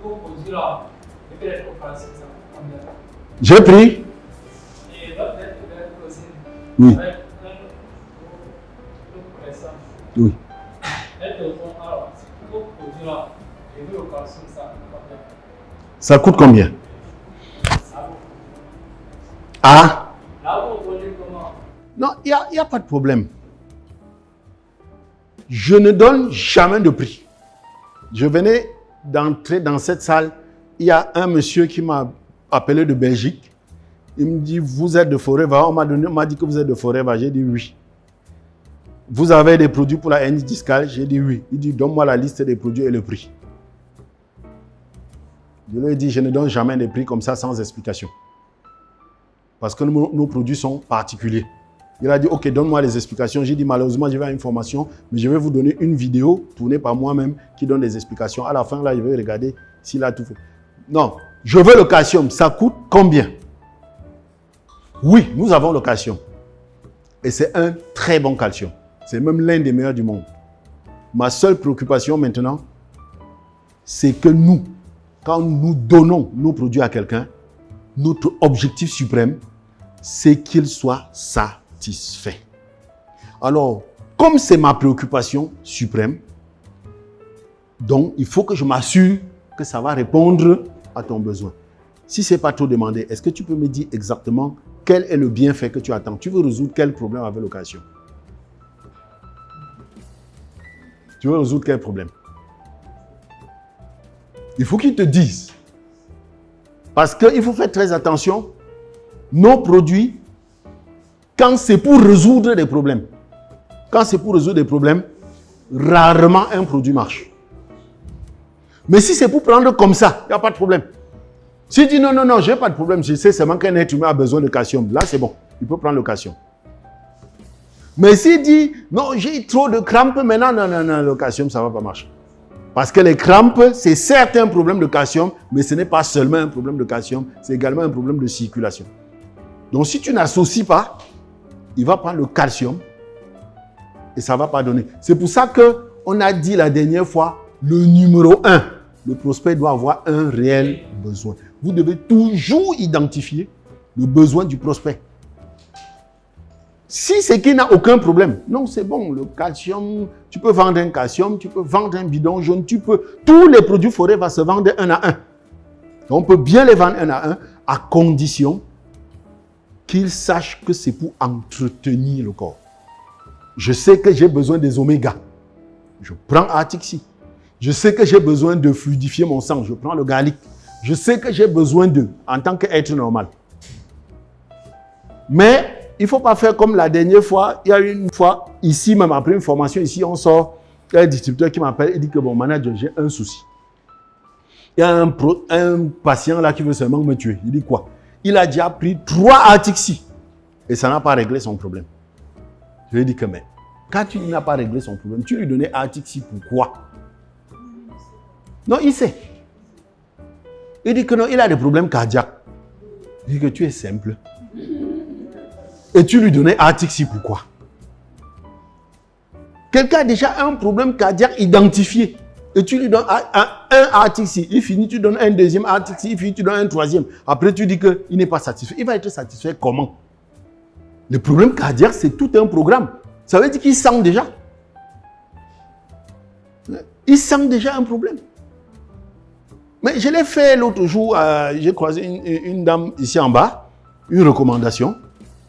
pour produire là, et puis être offensif, ça coûte combien? J'ai pris. Et l'autre d'être closing. Oui. Avec un commerçant. Oui. Elle te répond, alors, si pour produire là, et vous le calcium, ça coûte combien? Ça coûte combien? Ah? Là, vous produisez comment? Non, il n'y a pas de problème. Je ne donne jamais de prix. Je venais d'entrer dans cette salle. Il y a un monsieur qui m'a appelé de Belgique. Il me dit, vous êtes de Forever. On m'a dit que vous êtes de Forever. J'ai dit oui. Vous avez des produits pour la hernie discale? J'ai dit oui. Il dit, donne-moi la liste des produits et le prix. Je lui ai dit, je ne donne jamais des prix comme ça sans explication. Parce que nos produits sont particuliers. Il a dit, ok, donne-moi les explications. J'ai dit, malheureusement, je vais à une formation, mais je vais vous donner une vidéo tournée par moi-même qui donne des explications. À la fin, là, je vais regarder s'il a tout fait. Non, je veux le calcium. Ça coûte combien? Oui, nous avons le calcium. Et c'est un très bon calcium. C'est même l'un des meilleurs du monde. Ma seule préoccupation maintenant, c'est que nous, quand nous donnons nos produits à quelqu'un, notre objectif suprême, c'est qu'il soit satisfait. Alors, comme c'est ma préoccupation suprême, donc il faut que je m'assure que ça va répondre à ton besoin. Si ce n'est pas trop demandé, est-ce que tu peux me dire exactement quel est le bienfait que tu attends? Tu veux résoudre quel problème avec le calcium? Tu veux résoudre quel problème? Il faut qu'ils te disent. Parce qu'il faut faire très attention. Nos produits, quand c'est pour résoudre des problèmes, rarement un produit marche. Mais si c'est pour prendre comme ça, il n'y a pas de problème. Si tu dis non, je n'ai pas de problème, je sais seulement qu'un être humain a besoin de calcium, là c'est bon, il peut prendre le calcium. Mais s'il dit non, j'ai trop de crampes, maintenant, non, le calcium, ça ne va pas marcher. Parce que les crampes, c'est certes un problème de calcium, mais ce n'est pas seulement un problème de calcium, c'est également un problème de circulation. Donc si tu n'associes pas, il va prendre le calcium et ça ne va pas donner. C'est pour ça qu'on a dit la dernière fois, le numéro 1, le prospect doit avoir un réel besoin. Vous devez toujours identifier le besoin du prospect. Si c'est qu'il n'a aucun problème, non, c'est bon, le calcium, tu peux vendre un calcium, tu peux vendre un bidon jaune, tous les produits forêts vont se vendre un à un. On peut bien les vendre un à un, à condition qu'ils sachent que c'est pour entretenir le corps. Je sais que j'ai besoin des oméga. Je prends Artixi. Je sais que j'ai besoin de fluidifier mon sang. Je prends le garlic. Je sais que j'ai besoin d'eux en tant qu'être normal. Mais il ne faut pas faire comme la dernière fois. Il y a une fois, ici, même après une formation, ici, on sort. Il y a un distributeur qui m'appelle et dit que bon, manager, j'ai un souci. Il y a un patient là qui veut seulement me tuer. Il dit quoi? Il a déjà pris 3 Artixi et ça n'a pas réglé son problème. Je lui ai dit que mais, quand tu n'as pas réglé son problème, tu lui donnais Artixi pourquoi? Non, il sait. Il dit que non, il a des problèmes cardiaques. Il dit que tu es simple. Et tu lui donnais Artixi pourquoi? Quelqu'un a déjà un problème cardiaque identifié. Et tu lui donnes un Artixi. Il finit, tu donnes un deuxième Artixi. Il finit, tu donnes un troisième. Après, tu dis qu'il n'est pas satisfait. Il va être satisfait comment? Le problème cardiaque, c'est tout un programme. Ça veut dire qu'il sent déjà. Il sent déjà un problème. Mais je l'ai fait l'autre jour. J'ai croisé une dame ici en bas. Une recommandation.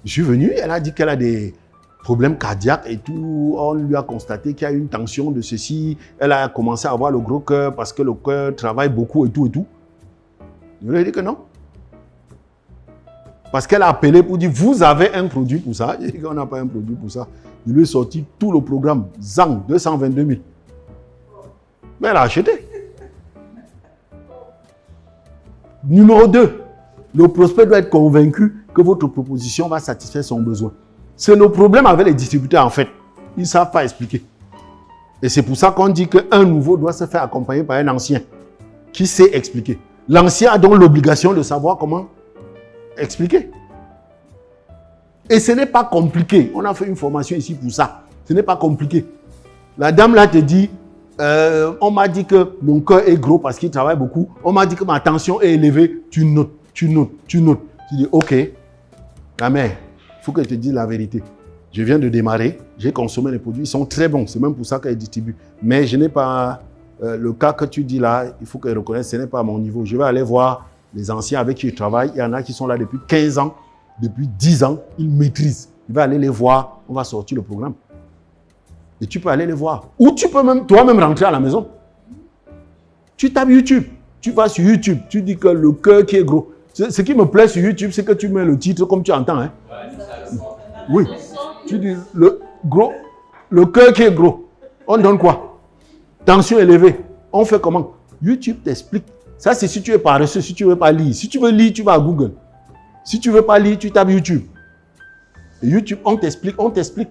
Je suis venu. Elle a dit qu'elle a des problèmes cardiaques et tout. On lui a constaté qu'il y a une tension de ceci. Elle a commencé à avoir le gros cœur parce que le cœur travaille beaucoup et tout et tout. Je lui ai dit que non. Parce qu'elle a appelé pour dire, vous avez un produit pour ça. J'ai dit qu'on n'a pas un produit pour ça. Il lui est sorti tout le programme. Zang, 222 000. Mais elle a acheté. Numéro 2. Le prospect doit être convaincu que votre proposition va satisfaire son besoin. C'est le problème avec les distributeurs en fait. Ils ne savent pas expliquer. Et c'est pour ça qu'on dit qu'un nouveau doit se faire accompagner par un ancien qui sait expliquer. L'ancien a donc l'obligation de savoir comment expliquer. Et ce n'est pas compliqué. On a fait une formation ici pour ça. Ce n'est pas compliqué. La dame là te dit, on m'a dit que mon cœur est gros parce qu'il travaille beaucoup. On m'a dit que ma tension est élevée. Tu notes. Tu dis, ok, la mère, il faut que je te dise la vérité. Je viens de démarrer, j'ai consommé les produits, ils sont très bons. C'est même pour ça qu'elle distribue. Mais je n'ai pas le cas que tu dis là, il faut qu'elle reconnaisse, ce n'est pas à mon niveau. Je vais aller voir les anciens avec qui je travaille. Il y en a qui sont là depuis 15 ans, depuis 10 ans, ils maîtrisent. Je vais aller les voir, on va sortir le programme. Et tu peux aller les voir. Ou tu peux même toi-même rentrer à la maison. Tu tapes YouTube. Tu vas sur YouTube, tu dis que le cœur qui est gros. Ce qui me plaît sur YouTube, c'est que tu mets le titre comme tu entends. Hein? Oui. Tu dis le cœur qui est gros. On donne quoi? Tension élevée. On fait comment? YouTube t'explique. Ça, c'est si tu es paresseux, si tu ne veux pas lire. Si tu veux lire, tu vas à Google. Si tu ne veux pas lire, tu tapes YouTube. Et YouTube, on t'explique. On t'explique,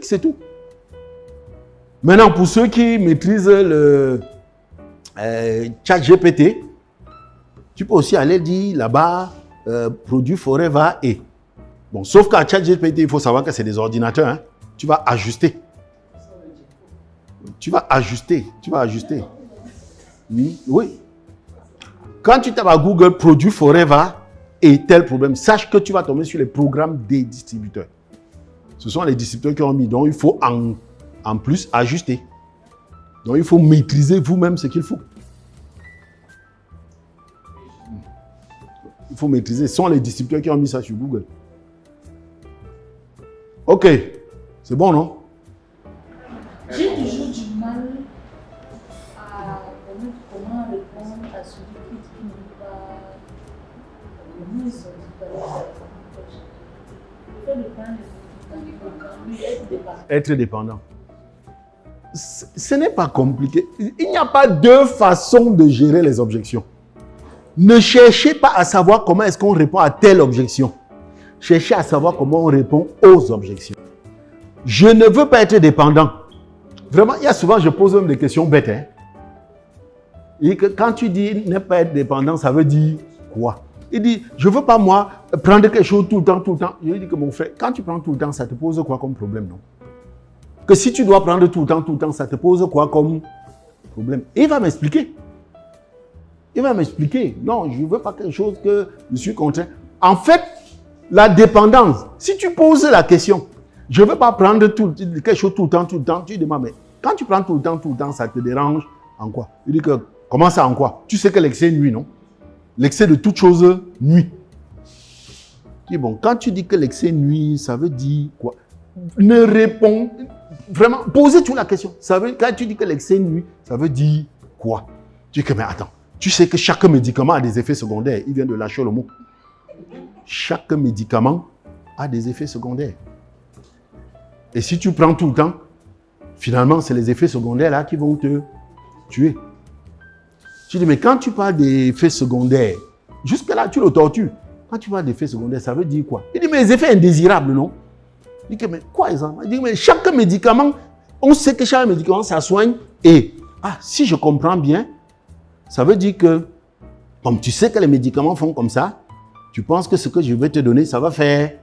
c'est tout. Maintenant, pour ceux qui maîtrisent le ChatGPT, tu peux aussi aller dire là-bas, produit Forever et. Bon, sauf qu'à ChatGPT, il faut savoir que c'est des ordinateurs. Hein. Tu vas ajuster. Oui. Quand tu tapes à Google, produit Forever et tel problème, sache que tu vas tomber sur les programmes des distributeurs. Ce sont les distributeurs qui ont mis. Donc, il faut en plus ajuster. Donc, il faut maîtriser vous-même ce qu'il faut. Il faut maîtriser. Ce sont les distributeurs qui ont mis ça sur Google. Ok. C'est bon, non? J'ai toujours du mal à connaître comment répondre à celui qui ne veut pas. Comment ils sont différents. Le fait de prendre les être dépendant. Être dépendant. Ce n'est pas compliqué. Il n'y a pas deux façons de gérer les objections. Ne cherchez pas à savoir comment est-ce qu'on répond à telle objection. Cherchez à savoir comment on répond aux objections. Je ne veux pas être dépendant. Vraiment, il y a souvent, je pose même des questions bêtes. Hein? Et que quand tu dis ne pas être dépendant, ça veut dire quoi? Il dit, je ne veux pas moi prendre quelque chose tout le temps. Je lui dis que mon frère, quand tu prends tout le temps, ça te pose quoi comme problème, non? Que si tu dois prendre tout le temps, ça te pose quoi comme problème? Et il va m'expliquer. Non, je ne veux pas quelque chose que je suis contraint. En fait, la dépendance, si tu poses la question, je ne veux pas prendre quelque chose tout le temps, tu demandes, mais quand tu prends tout le temps, ça te dérange en quoi? Il dit que, comment ça en quoi? Tu sais que l'excès nuit, non? L'excès de toute chose nuit. Je dis, bon, quand tu dis que l'excès nuit, ça veut dire quoi? Ne réponds, vraiment, posez toute la question. Quand tu dis que l'excès nuit, ça veut dire quoi? Tu dis que, mais attends, tu sais que chaque médicament a des effets secondaires. Il vient de lâcher le mot. Chaque médicament a des effets secondaires. Et si tu prends tout le temps, finalement, c'est les effets secondaires là qui vont te tuer. Tu dis, mais quand tu parles des effets secondaires, jusque-là, tu le tortures. Quand tu parles d'effets secondaires, ça veut dire quoi? Il dit, mais les effets indésirables, non? Il dit, mais quoi, exemple? Il dit, mais chaque médicament, on sait que chaque médicament, ça soigne. Et, si je comprends bien, ça veut dire que, comme tu sais que les médicaments font comme ça, tu penses que ce que je vais te donner, ça va faire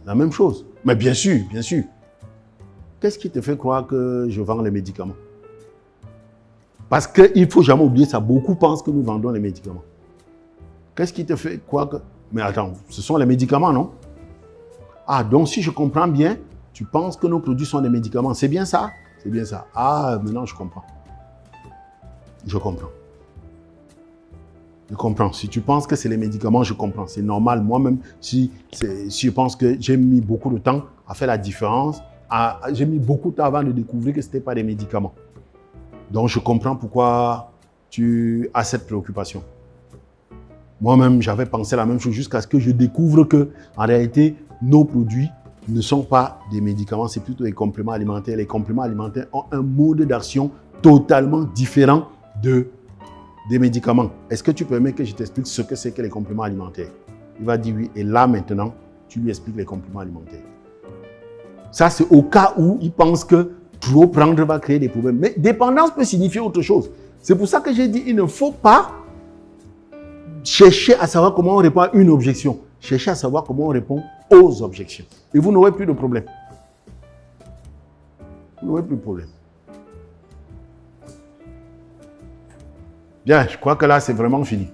la même chose. Mais bien sûr, bien sûr. Qu'est-ce qui te fait croire que je vends les médicaments? Parce qu'il ne faut jamais oublier ça. Beaucoup pensent que nous vendons les médicaments. Qu'est-ce qui te fait croire que... Mais attends, ce sont les médicaments, non? Donc si je comprends bien, tu penses que nos produits sont des médicaments. C'est bien ça? C'est bien ça. Maintenant je comprends. Je comprends. Je comprends. Si tu penses que c'est les médicaments, je comprends. C'est normal. Moi-même, si je pense que j'ai mis beaucoup de temps à faire la différence, j'ai mis beaucoup de temps avant de découvrir que ce n'était pas des médicaments. Donc, je comprends pourquoi tu as cette préoccupation. Moi-même, j'avais pensé la même chose jusqu'à ce que je découvre que, en réalité, nos produits ne sont pas des médicaments, c'est plutôt des compléments alimentaires. Les compléments alimentaires ont un mode d'action totalement différent des médicaments. Est-ce que tu permets que je t'explique ce que c'est que les compléments alimentaires? Il va dire oui. Et là, maintenant, tu lui expliques les compléments alimentaires. Ça, c'est au cas où il pense que trop prendre va créer des problèmes. Mais dépendance peut signifier autre chose. C'est pour ça que j'ai dit, il ne faut pas chercher à savoir comment on répond à une objection. Cherchez à savoir comment on répond aux objections. Et vous n'aurez plus de problème. Vous n'aurez plus de problème. Bien, je crois que là, c'est vraiment fini.